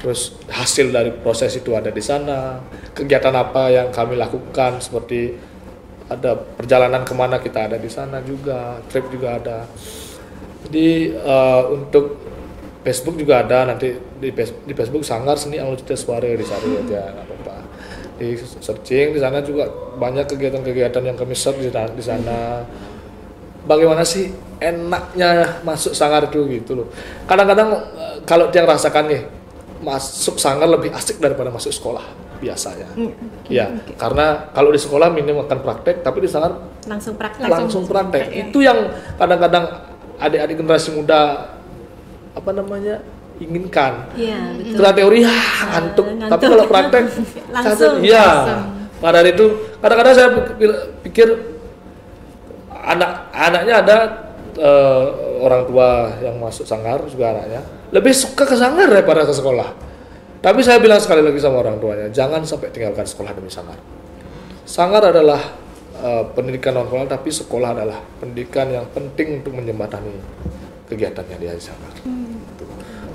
Terus hasil dari proses itu ada di sana. Kegiatan apa yang kami lakukan, seperti ada perjalanan kemana kita ada di sana juga, trip juga ada. Jadi untuk Facebook juga ada, nanti di Facebook Sanggar Seni Anglo Cita Suara, dicari aja nggak apa-apa. Di searching di sana juga banyak kegiatan-kegiatan yang kami share di sana. Bagaimana sih enaknya masuk sanggar itu gitu loh. Kadang-kadang kalau dia rasakan nih, masuk sanggar lebih asik daripada masuk sekolah biasanya. Ya, karena kalau di sekolah minim akan praktek, tapi di sanggar langsung praktek. Itu yang kadang-kadang adik-adik generasi muda inginkan. Iya, betul. Setelah teori ngantuk. Tapi kalau praktek langsung. Iya. Pada itu kadang-kadang saya pikir anaknya ada orang tua yang masuk sanggar juga, anaknya lebih suka ke sanggar daripada ke sekolah. Tapi saya bilang sekali lagi sama orang tuanya, jangan sampai tinggalkan sekolah demi sanggar. Sanggar adalah pendidikan non formal, tapi sekolah adalah pendidikan yang penting untuk menjembatani kegiatannya di sanggar.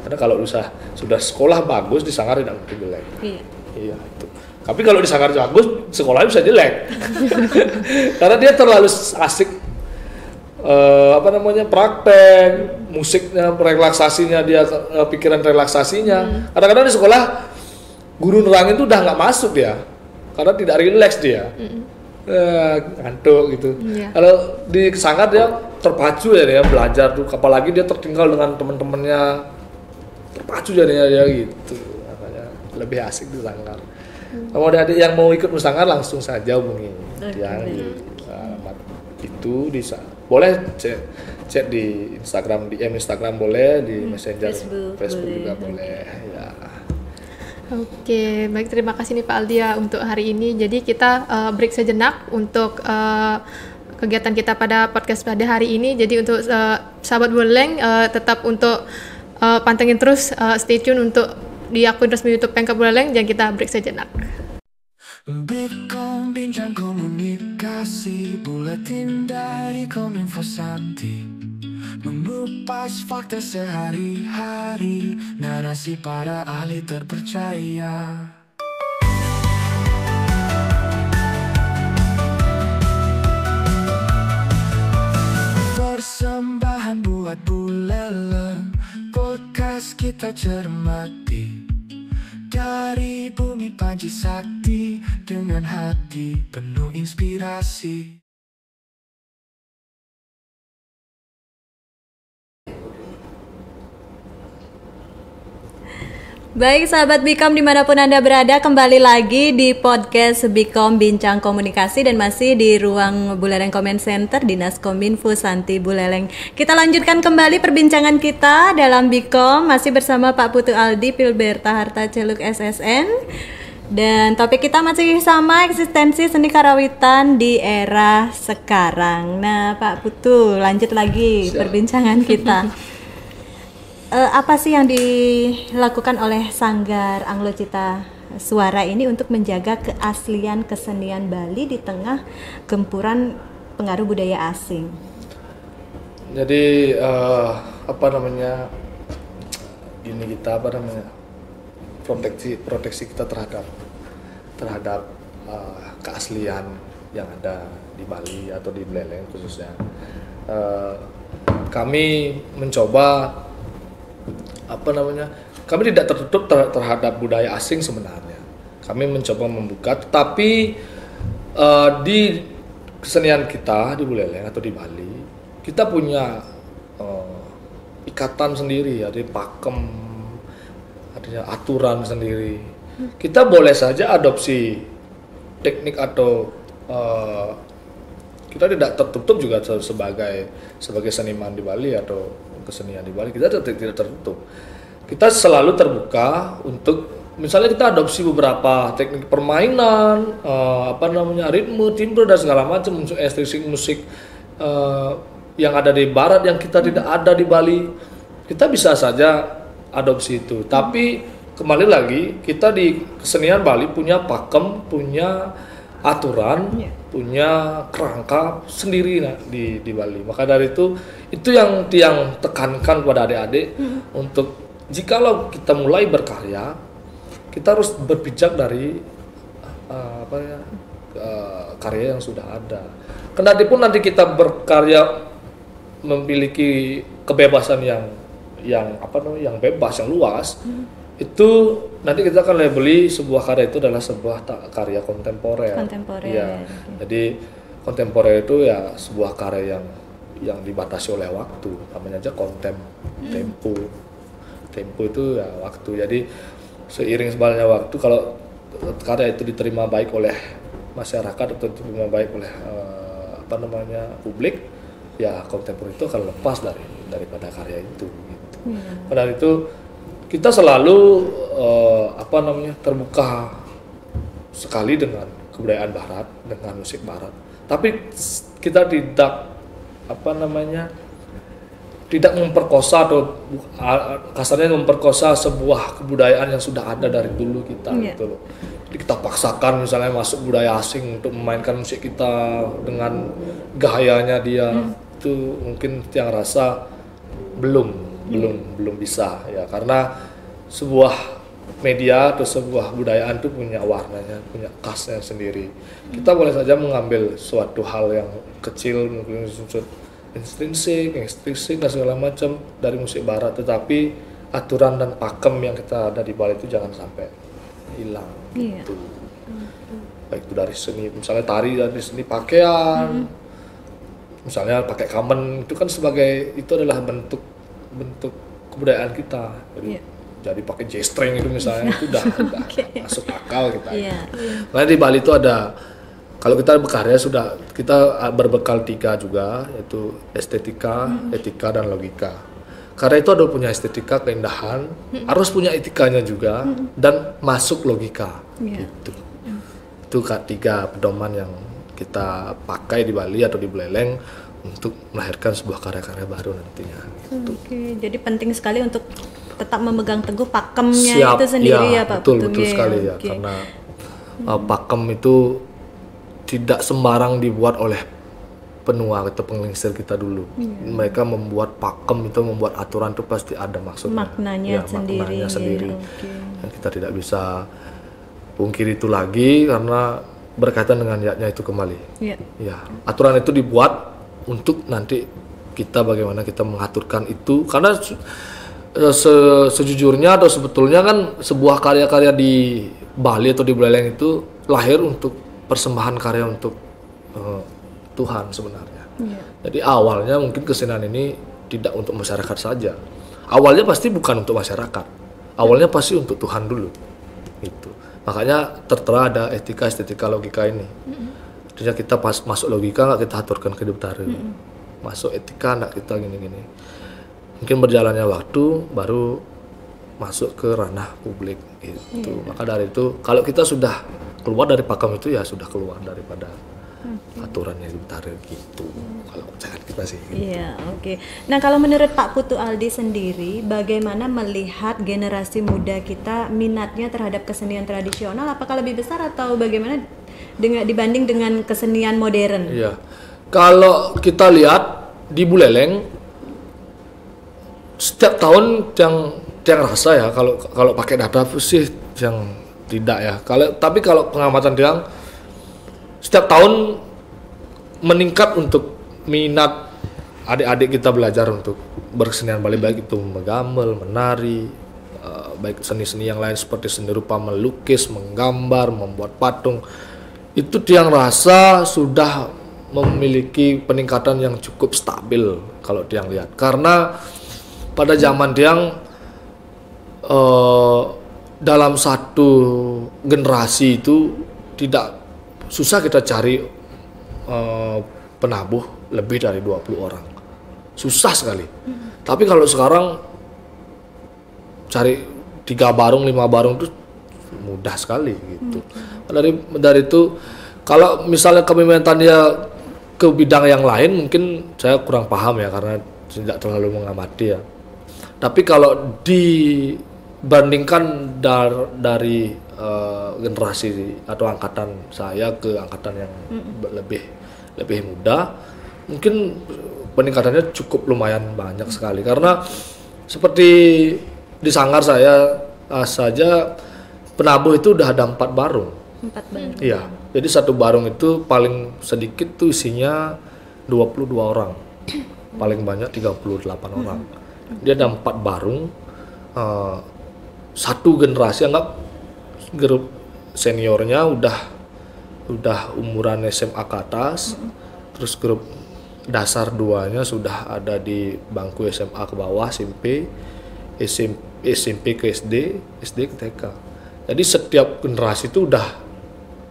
Karena kalau sudah sekolah bagus, di sanggar tidak mungkin jelek. Iya itu. Tapi kalau di sanggar bagus, sekolahnya bisa jelek. Karena dia terlalu asik praktek, musiknya, relaksasinya, dia pikiran relaksasinya. Kadang-kadang di sekolah guru nerangin itu udah nggak masuk dia, karena tidak rileks dia. Ngantuk gitu. Kalau di sanggar dia terpacu ya, dia belajar tuh, apalagi dia tertinggal dengan teman-temannya, terpacu jadinya dia gitu. Makanya lebih asik di sanggar. Kalau ada adik yang mau ikut sanggar, langsung saja hubungi yang di alamat itu boleh chat di Instagram, DM Instagram boleh, di Messenger Facebook juga boleh ya. Oke, baik, terima kasih nih Pak Aldi ya untuk hari ini. Jadi kita break sejenak untuk kegiatan kita pada podcast pada hari ini. Jadi untuk sahabat Buleleng tetap untuk pantengin terus, stay tune untuk di akun resmi YouTube Pemkab Buleleng, dan kita break sejenak. Bikom Bincang Komunikasi, buletin dari Kominfo Sakti, mengupas fakta sehari-hari, narasi para ahli terpercaya. Persembahan buat Buleleng, podcast kita cermati dari bumi Panji Sakti dengan hati penuh inspirasi. Baik sahabat Bikom dimanapun Anda berada, kembali lagi di podcast Bikom Bincang Komunikasi dan masih di ruang Buleleng Comment Center Dinas Kominfo Santi Buleleng. Kita lanjutkan kembali perbincangan kita dalam Bikom masih bersama Pak Putu Aldi Filberta Harta Celuk SSN. Dan topik kita masih sama, eksistensi seni karawitan di era sekarang. Nah Pak Putu, lanjut lagi perbincangan kita. Apa sih yang dilakukan oleh Sanggar Anglo Cita Suara ini untuk menjaga keaslian kesenian Bali di tengah gempuran pengaruh budaya asing? Jadi proteksi kita terhadap keaslian yang ada di Bali atau di Buleleng khususnya. Kami mencoba kami tidak tertutup terhadap budaya asing sebenarnya. Kami mencoba membuka, tetapi di kesenian kita di Buleleng atau di Bali, kita punya ikatan sendiri, ada pakem, adanya aturan sendiri. Kita boleh saja adopsi teknik atau kita tidak tertutup juga sebagai seniman di Bali atau kesenian di Bali, kita tidak tertutup. Kita selalu terbuka untuk misalnya kita adopsi beberapa teknik permainan, ritme, timbre dan segala macam estetik musik yang ada di barat yang kita tidak ada di Bali. Kita bisa saja adopsi itu. Tapi kembali lagi, kita di kesenian Bali punya pakem, punya aturan, punya kerangka sendiri di Bali. Maka dari itu yang tekankan pada adik-adik untuk jikalau kita mulai berkarya, kita harus berpijak dari karya yang sudah ada. Kendati pun nanti kita berkarya memiliki kebebasan yang bebas, yang luas, itu nanti kita akan labeli sebuah karya itu adalah sebuah karya kontemporer. Ya. Jadi kontemporer itu ya sebuah karya yang dibatasi oleh waktu, namanya aja tempo itu ya waktu. Jadi seiring sebalanya waktu, kalau karya itu diterima baik oleh masyarakat atau diterima baik oleh publik, ya kontemporer itu akan lepas daripada karya itu gitu. Padahal itu kita selalu terbuka sekali dengan kebudayaan barat, dengan musik barat. Tapi kita tidak memperkosa atau kasarnya memperkosa sebuah kebudayaan yang sudah ada dari dulu kita gitu loh. Jadi kita paksakan misalnya masuk budaya asing untuk memainkan musik kita dengan gayanya dia. Itu mungkin yang rasa belum bisa ya, karena sebuah media atau sebuah budayaan itu punya warnanya, punya khasnya sendiri. Kita boleh saja mengambil suatu hal yang kecil, mungkin unsur intrinsik dan segala macam dari musik barat, tetapi aturan dan pakem yang kita ada di Bali itu jangan sampai hilang gitu. Baik itu dari seni, misalnya tari, dari seni pakaian, misalnya pakai kamen, itu kan itu adalah bentuk kebudayaan kita. Jadi pakai J-string itu misalnya itu udah masuk akal kita. Makanya di Bali itu ada, kalau kita berkarya kita berbekal 3 juga, yaitu estetika, etika dan logika. Karya itu ada punya estetika, keindahan, harus punya etikanya juga, dan masuk logika. Gitu. Itu 3 pedoman yang kita pakai di Bali atau di Buleleng untuk melahirkan sebuah karya-karya baru nantinya. Gitu. Jadi penting sekali untuk tetap memegang teguh pakemnya itu sendiri ya Pak. Betul sekali ya, karena pakem itu tidak sembarang dibuat oleh penua atau penglingsir kita dulu. Mereka membuat pakem itu, membuat aturan itu pasti ada maksudnya. Maknanya sendiri. Yang kita tidak bisa pungkiri itu lagi karena berkaitan dengan niatnya itu kembali. Ya, aturan itu dibuat untuk nanti kita bagaimana kita mengaturkan itu, karena sejujurnya atau sebetulnya kan sebuah karya-karya di Bali atau di Buleleng itu lahir untuk persembahan karya untuk Tuhan sebenarnya. Jadi awalnya mungkin kesenian ini tidak untuk masyarakat saja. Awalnya pasti bukan untuk masyarakat. Awalnya pasti untuk Tuhan dulu. Gitu. Makanya tertera ada etika, estetika, logika ini. Artinya kita pas masuk logika nggak kita aturkan ke hidup tari. Masuk etika nggak kita gini-gini. Mungkin berjalannya waktu baru masuk ke ranah publik gitu. Maka dari itu kalau kita sudah keluar dari pakem itu ya sudah keluar daripada aturannya hidup tari gitu. Kalau jangan kita sih. Iya, oke. Nah, kalau menurut Pak Putu Aldi sendiri, bagaimana melihat generasi muda kita minatnya terhadap kesenian tradisional? Apakah lebih besar atau bagaimana dibanding dengan kesenian modern? Iya. Kalau kita lihat di Buleleng setiap tahun yang rasa ya kalau pakai data sih yang tidak ya. Tapi kalau pengamatan Tiang setiap tahun meningkat untuk minat adik-adik kita belajar untuk berkesenian Bali, baik itu menggamel, menari, baik seni-seni yang lain seperti seni rupa, melukis, menggambar, membuat patung. Itu Tiang rasa sudah memiliki peningkatan yang cukup stabil kalau Tiang lihat. Karena pada zaman Tiang dalam satu generasi itu tidak susah kita cari penabuh lebih dari 20 orang. Susah sekali. Tapi kalau sekarang cari 3 barung, 5 barung itu mudah sekali gitu. Dari itu kalau misalnya kepemimpinan dia ke bidang yang lain mungkin saya kurang paham ya karena tidak terlalu mengamati ya. Tapi kalau dibandingkan dari generasi atau angkatan saya ke angkatan yang lebih muda, mungkin peningkatannya cukup lumayan banyak sekali. Karena seperti di Sanggar saya saja penabuh itu udah ada 4 barung. 4 barung. Iya. Jadi satu barung itu paling sedikit tuh isinya 22 orang. Paling banyak 38 orang. Dia ada 4 barung. Satu generasi, anggap grup seniornya udah umuran SMA ke atas, terus grup dasar 2-nya sudah ada di bangku SMA ke bawah, SMP ke SD, SD ke TK. Jadi setiap generasi itu udah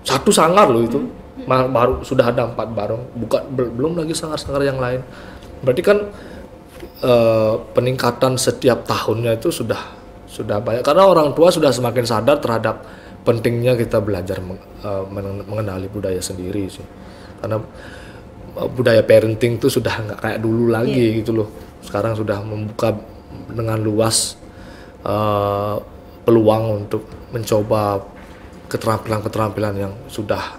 satu sanggar loh itu. Baru sudah ada 4 barung, belum lagi sanggar-sanggar yang lain. Berarti kan peningkatan setiap tahunnya itu sudah banyak karena orang tua sudah semakin sadar terhadap pentingnya kita belajar mengenali budaya sendiri sih. Karena budaya parenting itu sudah nggak kayak dulu lagi gitu loh. Sekarang sudah membuka dengan luas peluang untuk mencoba keterampilan-keterampilan yang sudah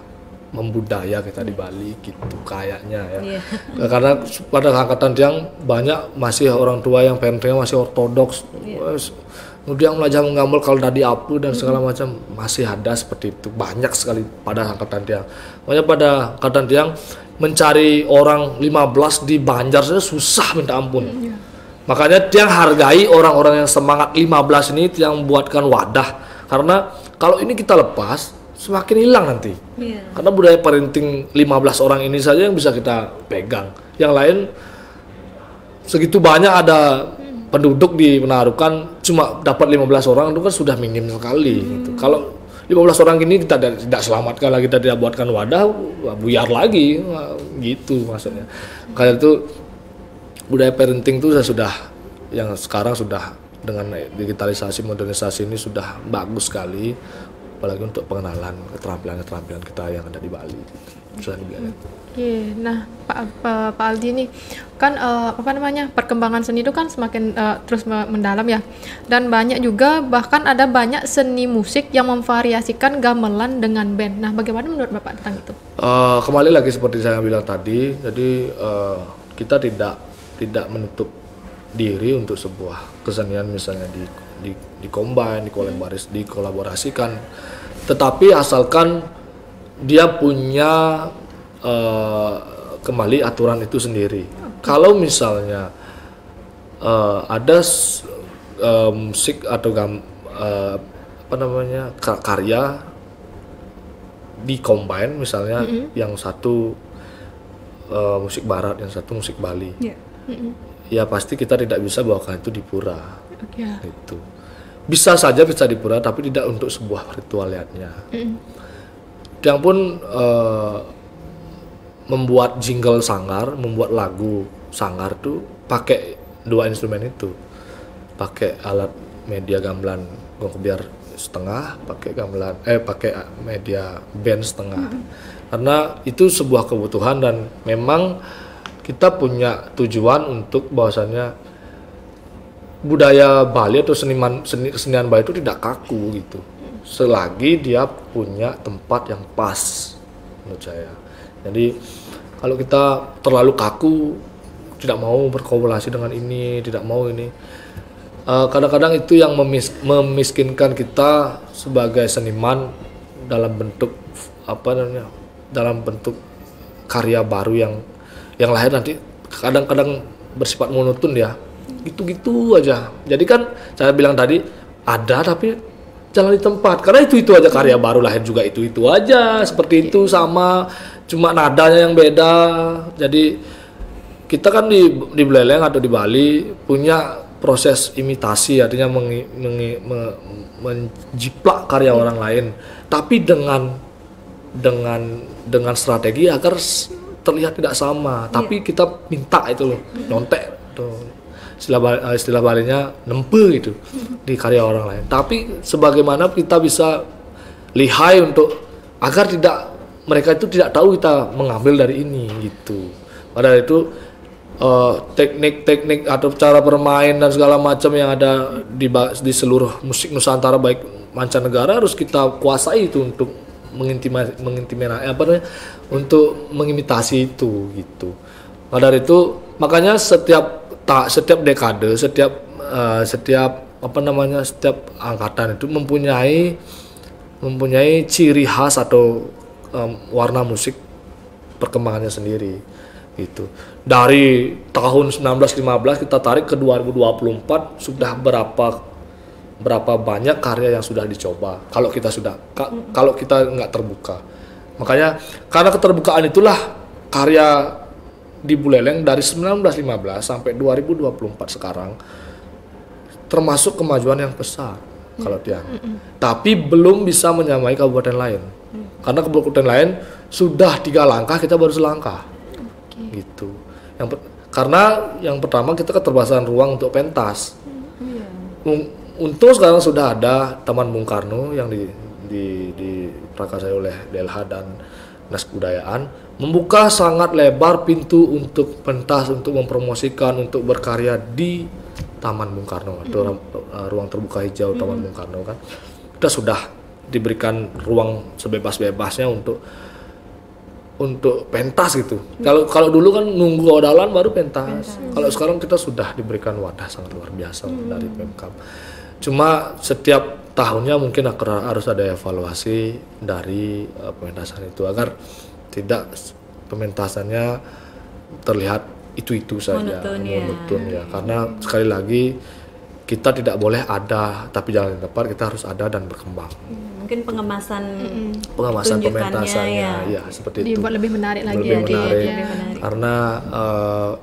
membudaya kita di Bali gitu kayaknya ya. Karena pada angkatan yang banyak masih orang tua yang parentingnya masih ortodoks. Kemudian belajar menggambar kalau tadi apu dan segala macam masih ada seperti itu, banyak sekali pada angkatan Tiang. Makanya pada angkatan Tiang mencari orang 15 di Banjar saja susah minta ampun. Makanya Tiang hargai orang-orang yang semangat 15 ini Tiang buatkan wadah. Karena kalau ini kita lepas semakin hilang nanti. Karena budaya parenting 15 orang ini saja yang bisa kita pegang. Yang lain segitu banyak ada penduduk di Penarukan cuma dapat 15 orang itu kan sudah minim sekali gitu. Kalau 15 orang ini kita tidak selamatkan lagi, kita tidak buatkan wadah, buyar lagi gitu maksudnya. Kayak itu budaya parenting itu sudah yang sekarang sudah dengan digitalisasi, modernisasi ini sudah bagus sekali, apalagi untuk pengenalan keterampilan kita yang ada di Bali. Oke, nah Pak Aldi ini kan perkembangan seni itu kan semakin terus mendalam ya, dan banyak juga bahkan ada banyak seni musik yang memvariasikan gamelan dengan band. Nah, bagaimana menurut Bapak tentang itu? Kembali lagi seperti saya bilang tadi, jadi kita tidak menutup diri untuk sebuah kesenian misalnya di combine, dikolaborasikan, tetapi asalkan dia punya kembali aturan itu sendiri. Kalau misalnya ada musik atau apa namanya karya di-combine misalnya, yang satu musik barat, yang satu musik Bali. Ya. Ya pasti kita tidak bisa bawakan itu di pura. Ya. Gitu. Bisa saja bisa di pura, tapi tidak untuk sebuah ritualnya. Yang pun membuat jingle sanggar, membuat lagu sanggar tuh pakai dua instrumen itu, pakai alat media gamelan gong kebiar setengah, pakai media band setengah. Karena itu sebuah kebutuhan dan memang kita punya tujuan untuk bahwasannya budaya Bali atau kesenian Bali itu tidak kaku gitu, selagi dia punya tempat yang pas menurut saya. Jadi kalau kita terlalu kaku, tidak mau berkolaborasi dengan ini, tidak mau ini, kadang-kadang itu yang memiskinkan kita sebagai seniman dalam bentuk dalam bentuk karya baru yang lahir nanti kadang-kadang bersifat monoton ya, gitu-gitu aja. Jadi kan saya bilang tadi ada tapi jangan di tempat, karena itu aja karya baru lahir juga itu aja, seperti itu, sama cuma nadanya yang beda. Jadi kita kan di Buleleng atau di Bali punya proses imitasi, artinya menjiplak karya orang lain, tapi dengan strategi agar terlihat tidak sama, tapi kita minta itu loh, nyontek tuh, istilah Balinya nempe gitu di karya orang lain. Tapi sebagaimana kita bisa lihai untuk agar mereka itu tidak tahu kita mengambil dari ini gitu. Padahal itu teknik-teknik atau cara bermain dan segala macam yang ada di seluruh musik Nusantara baik mancanegara harus kita kuasai itu untuk untuk mengimitasi itu gitu. Padahal itu makanya setiap dekade, setiap angkatan itu mempunyai ciri khas atau warna musik perkembangannya sendiri gitu. Dari tahun 1915 kita tarik ke 2024 sudah berapa banyak karya yang sudah dicoba kalau kita nggak terbuka. Makanya karena keterbukaan itulah karya di Buleleng dari 1915 sampai 2024 sekarang termasuk kemajuan yang besar kalau Tiang. Tapi belum bisa menyamai kabupaten lain. Karena kabupaten lain sudah 3 langkah, kita baru selangkah. Gitu. Karena yang pertama kita keterbatasan ruang untuk pentas. Untuk sekarang sudah ada Taman Bung Karno yang diprakarsai oleh DLH dan Dinas Kebudayaan, membuka sangat lebar pintu untuk pentas, untuk mempromosikan, untuk berkarya di Taman Bung Karno atau ruang terbuka hijau Taman Bung Karno kan. Kita sudah diberikan ruang sebebas-bebasnya untuk pentas gitu. Kalau dulu kan nunggu odalan baru pentas. Kalau sekarang kita sudah diberikan wadah sangat luar biasa dari Pemkab. Cuma setiap tahunnya mungkin harus ada evaluasi dari pementasan itu agar tidak pementasannya terlihat itu saja, monoton ya. Karena sekali lagi kita tidak boleh ada tapi jangan tepat, kita harus ada dan berkembang. Mungkin pengemasan pementasannya ya seperti itu. Dibuat lebih menarik lagi lebih menarik. Ya. Karena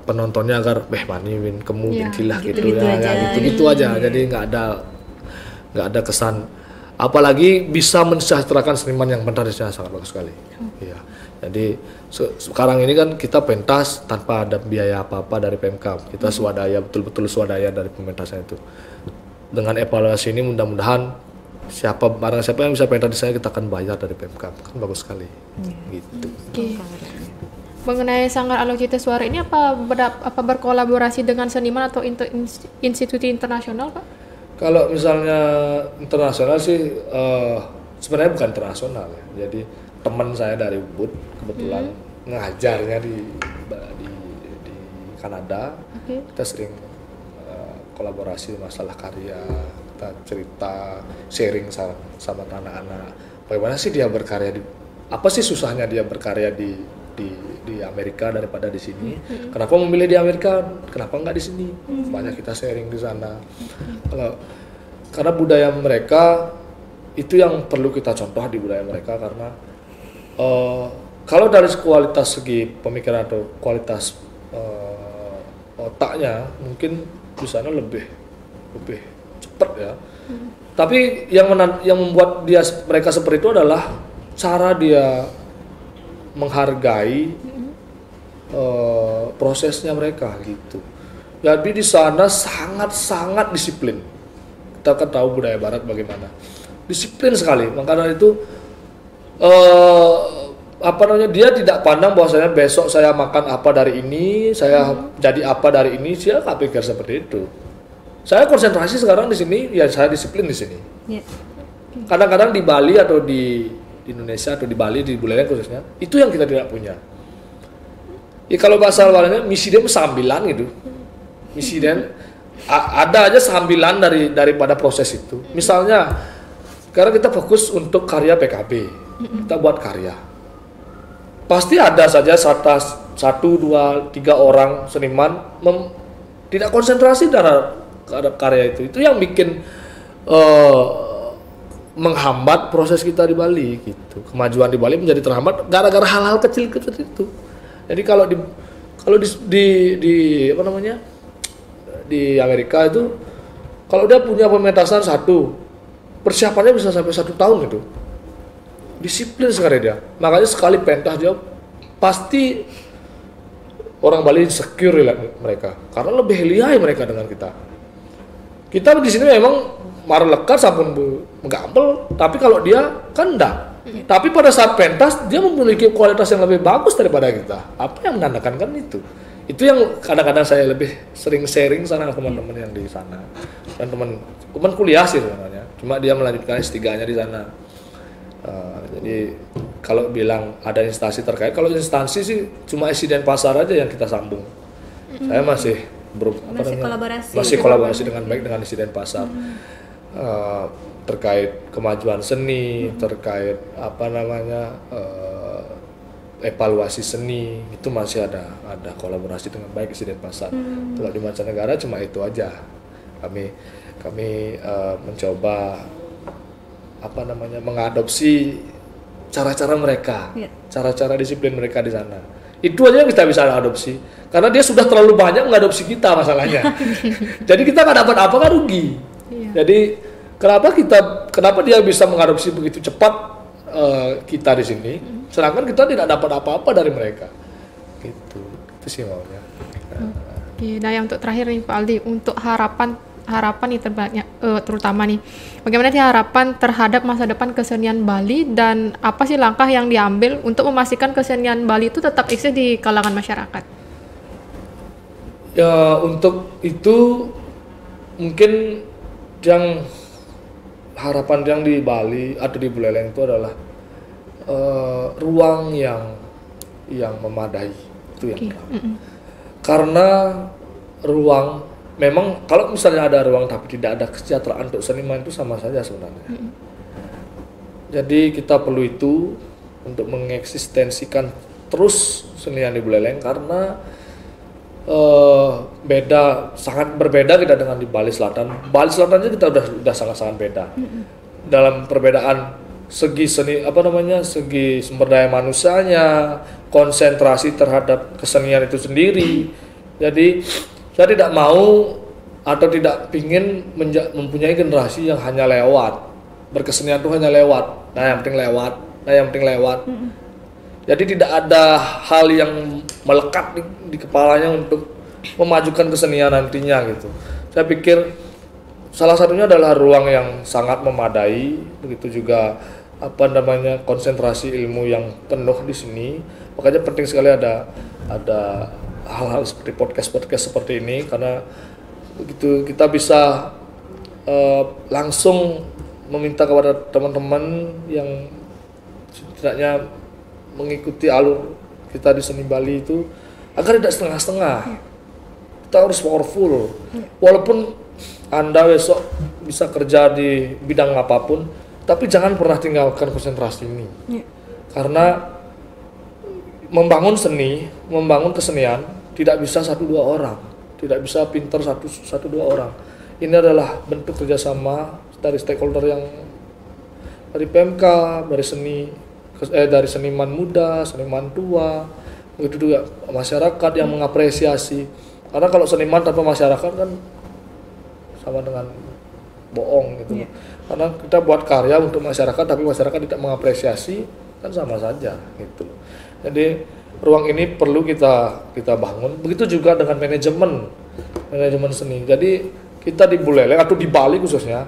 penontonnya agar mani win kemu bintilah gitu aja. Jadi nggak ada kesan, apalagi bisa mensejahterakan seniman yang pentasnya sangat bagus sekali. Ya. Jadi sekarang ini kan kita pentas tanpa ada biaya apa-apa dari Pemkab. Kita swadaya, betul-betul swadaya dari pementasan itu. Dengan evaluasi ini mudah-mudahan siapa yang bisa pentas di saya kita akan bayar dari Pemkab. Kan bagus sekali. Gitu. Okay. Mengenai Sanggar Alocita Suara ini apa berkolaborasi dengan seniman atau institusi internasional, Pak? Kalau misalnya internasional sih sebenarnya bukan internasional ya. Jadi teman saya dari Ubud kebetulan ngajarnya di Kanada. Kita sering kolaborasi masalah karya, kita cerita, sharing sama anak-anak. Bagaimana sih dia berkarya apa sih susahnya dia berkarya di di Amerika daripada di sini. Kenapa memilih di Amerika? Kenapa nggak di sini? Banyak kita sharing di sana. Karena budaya mereka itu yang perlu kita contoh di budaya mereka, karena kalau dari kualitas segi pemikiran atau kualitas otaknya mungkin di sana lebih cepat ya. Tapi yang membuat mereka seperti itu adalah cara dia menghargai prosesnya mereka gitu. Jadi di sana sangat disiplin. Kita kan tahu budaya Barat bagaimana, disiplin sekali. Makanya itu dia tidak pandang bahwasanya besok saya makan apa dari ini, saya jadi apa dari ini. Dia nggak pikir seperti itu. Saya konsentrasi sekarang di sini, ya saya disiplin di sini. Yeah. Kadang-kadang di Bali atau di Indonesia atau di Bali, di Buleleng khususnya, itu yang kita tidak punya. Ya kalau bahasa awalnya misi dia sambilan gitu. Misi dan ada aja sambilan daripada proses itu. Misalnya sekarang kita fokus untuk karya PKB, kita buat karya. Pasti ada saja 1, 2, 3 orang seniman tidak konsentrasi terhadap karya itu. Itu yang bikin menghambat proses kita di Bali gitu. Kemajuan di Bali menjadi terhambat gara-gara hal-hal kecil itu. Jadi kalau di Amerika itu kalau dia punya pementasan 1, persiapannya bisa sampai 1 tahun gitu. Disiplin sekali dia. Makanya sekali pentas dia pasti orang Bali insecure mereka karena lebih lihai mereka dengan kita. Kita di sini memang marah lekat sampun menggampel, tapi kalau dia kan enggak. Tapi pada saat pentas dia memiliki kualitas yang lebih bagus daripada kita. Apa yang menandakan kan itu? Itu yang kadang-kadang saya lebih sering sharing sama teman-teman yang di sana. Dan teman kuliah sih sebenarnya. Cuma dia melanjutkan S3-nya di sana. Jadi kalau bilang ada instansi terkait, kalau instansi sih cuma isi Denpasar aja yang kita sambung. Saya masih kolaborasi dengan baik dengan isi Denpasar. Terkait kemajuan seni, terkait evaluasi seni, itu masih ada kolaborasi dengan baik isi Denpasar. Kalau di mancanegara cuma itu aja. Kami mencoba mengadopsi cara-cara mereka, cara-cara disiplin mereka di sana. Itu aja yang kita bisa adopsi, karena dia sudah terlalu banyak mengadopsi kita masalahnya. Jadi kita nggak dapat apa kan rugi. Jadi kenapa dia bisa mengadopsi begitu cepat kita di sini, sedangkan kita tidak dapat apa-apa dari mereka. Gitu, itu sih maunya. Oke, nah yang untuk terakhir nih Pak Aldi, untuk harapan nih terutama nih, bagaimana sih harapan terhadap masa depan kesenian Bali dan apa sih langkah yang diambil untuk memastikan kesenian Bali itu tetap eksis di kalangan masyarakat? Ya untuk itu mungkin harapan yang di Bali atau di Buleleng itu adalah ruang yang memadai, itu yang pertama. Karena ruang memang kalau misalnya ada ruang tapi tidak ada kesejahteraan untuk seniman itu sama saja sebenarnya. Jadi kita perlu itu untuk mengeksistensikan terus senian di Buleleng, karena sangat berbeda kita dengan di Bali Selatan. Bali Selatan aja kita udah sangat-sangat beda. Dalam perbedaan segi segi sumber daya manusianya, konsentrasi terhadap kesenian itu sendiri. Jadi saya tidak mau atau tidak ingin mempunyai generasi yang hanya lewat, berkesenian itu hanya lewat, yang penting lewat. Jadi tidak ada hal yang melekat di kepalanya untuk memajukan kesenian nantinya gitu. Saya pikir salah satunya adalah ruang yang sangat memadai, begitu juga konsentrasi ilmu yang penuh di sini. Makanya penting sekali ada hal-hal seperti podcast seperti ini, karena begitu kita bisa langsung meminta kepada teman-teman yang setidaknya mengikuti alur kita di seni Bali itu agar tidak setengah-setengah. Kita harus powerful. Walaupun Anda besok bisa kerja di bidang apapun, tapi jangan pernah tinggalkan konsentrasi ini. Karena membangun seni, membangun kesenian tidak bisa 1-2 orang, tidak bisa pinter 1-2 orang. Ini adalah bentuk kerjasama dari stakeholder yang dari PMK, dari seniman muda, seniman tua, begitu juga masyarakat yang mengapresiasi. Karena kalau seniman tanpa masyarakat kan sama dengan bohong gitu. Karena kita buat karya untuk masyarakat tapi masyarakat tidak mengapresiasi, kan sama saja gitu. Jadi ruang ini perlu kita bangun. Begitu juga dengan manajemen seni. Jadi kita di Buleleng atau di Bali khususnya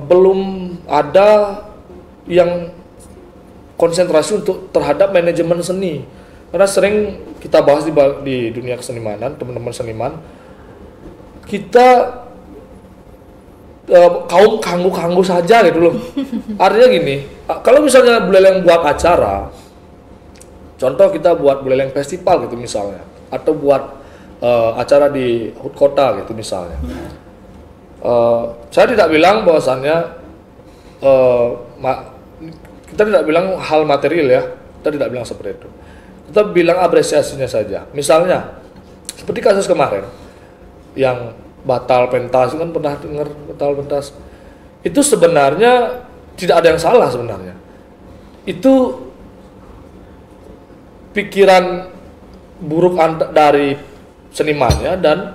belum ada yang konsentrasi untuk terhadap manajemen seni. Karena sering kita bahas di dunia kesenimanan, teman-teman seniman, kita kaum kanggu saja gitu loh. Artinya gini, kalau misalnya Buleleng buat acara, contoh kita buat Buleleng Festival gitu misalnya, atau buat acara di HUT kota gitu misalnya. Saya tidak bilang bahwasannya kita tidak bilang hal material ya, kita tidak bilang seperti itu. Kita bilang apresiasinya saja. Misalnya seperti kasus kemarin yang batal pentas, kan pernah dengar batal pentas. Itu sebenarnya tidak ada yang salah sebenarnya. Itu pikiran buruk dari senimannya dan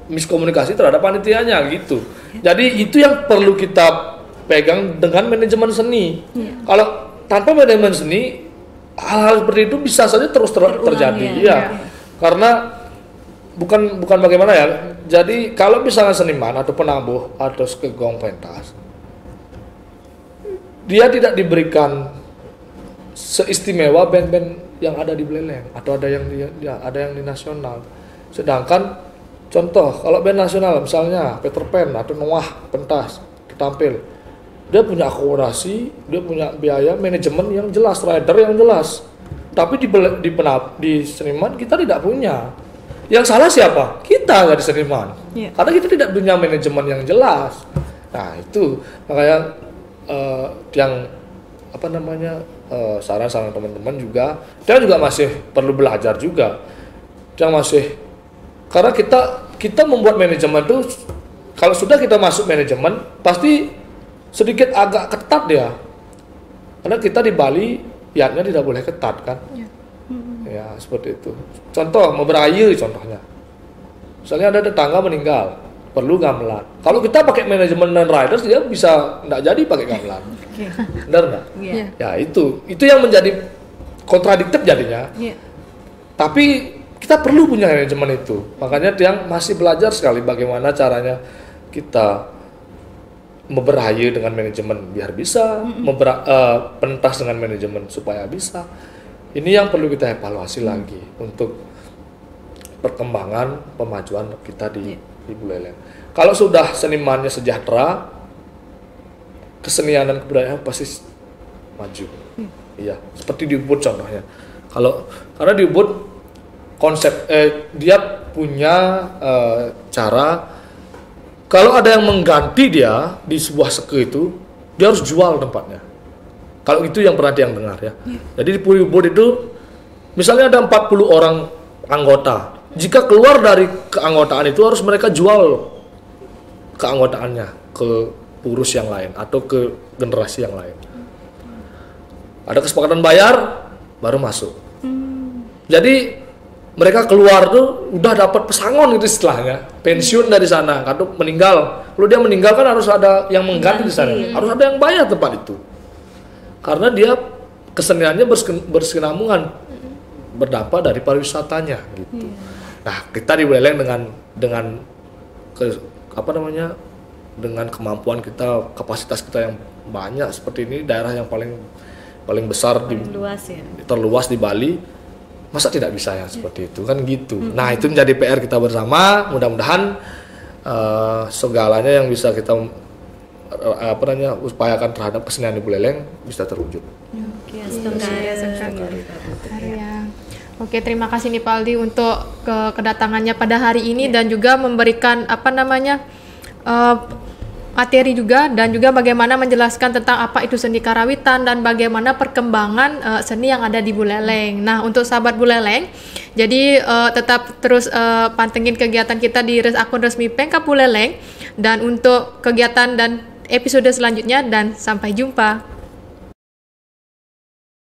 miskomunikasi terhadap panitianya gitu. Jadi itu yang perlu kita pegang dengan manajemen seni. Kalau tanpa manajemen seni, hal-hal seperti itu bisa saja terus terjadi. Karena bukan bagaimana ya. Jadi kalau misalnya seniman atau penabuh atau segong pentas, dia tidak diberikan seistimewa band-band yang ada di Buleleng atau ada yang di nasional. Sedangkan contoh kalau band nasional misalnya Peter Pan atau Noah pentas tampil, dia punya akomodasi, dia punya biaya manajemen yang jelas, rider yang jelas. Tapi di seniman kita tidak punya. Yang salah siapa? Kita dari seniman. Karena kita tidak punya manajemen yang jelas. Nah itu makanya yang saran-saran teman-teman juga, dia juga masih perlu belajar juga. Karena kita membuat manajemen itu, kalau sudah kita masuk manajemen pasti sedikit agak ketat ya. Karena kita di Bali yatnya tidak boleh ketat kan. Ya seperti itu. Contoh memberayu contohnya. Misalnya ada tetangga meninggal, perlu gamelan. Kalau kita pakai manajemen dan riders, dia bisa nggak jadi pakai gamelan. Benar nggak? Ya itu yang menjadi kontradiktif jadinya. Tapi kita perlu punya manajemen itu. Makanya yang masih belajar sekali bagaimana caranya kita memberayu dengan manajemen biar bisa, pentas dengan manajemen supaya bisa. Ini yang perlu kita evaluasi lagi untuk perkembangan pemajuan kita di Buleleng. Kalau sudah senimannya sejahtera, kesenian dan kebudayaan pasti maju. Iya, seperti di Ubud contohnya. Karena di Ubud konsep dia punya cara, kalau ada yang mengganti dia di sebuah seke itu, dia harus jual tempatnya. Kalau itu yang pernah yang dengar ya. Jadi di Ubud itu misalnya ada 40 orang anggota. Jika keluar dari keanggotaan itu harus mereka jual keanggotaannya ke pengurus yang lain atau ke generasi yang lain. Ada kesepakatan bayar baru masuk. Jadi mereka keluar tuh udah dapat pesangon gitu istilahnya, pensiun dari sana atau meninggal. Kalau dia meninggal kan harus ada yang mengganti di sana, harus ada yang bayar tempat itu. Karena dia keseniannya berkesinambungan, berdampak dari pariwisatanya gitu. Nah, kita di Buleleng dengan kemampuan kita, kapasitas kita yang banyak seperti ini, daerah yang paling besar terluas di Bali, masa tidak bisa ya seperti itu kan gitu. Nah, itu menjadi PR kita bersama. Mudah-mudahan segalanya yang bisa kita upayakan terhadap kesenian di Buleleng bisa terwujud. Oke, terima kasih nih Pak Aldi untuk kedatangannya pada hari ini dan juga memberikan materi juga, dan juga bagaimana menjelaskan tentang apa itu seni karawitan dan bagaimana perkembangan seni yang ada di Buleleng. Nah, untuk sahabat Buleleng, jadi tetap terus pantengin kegiatan kita di akun resmi Pemkab Buleleng, dan untuk kegiatan dan episode selanjutnya, dan sampai jumpa.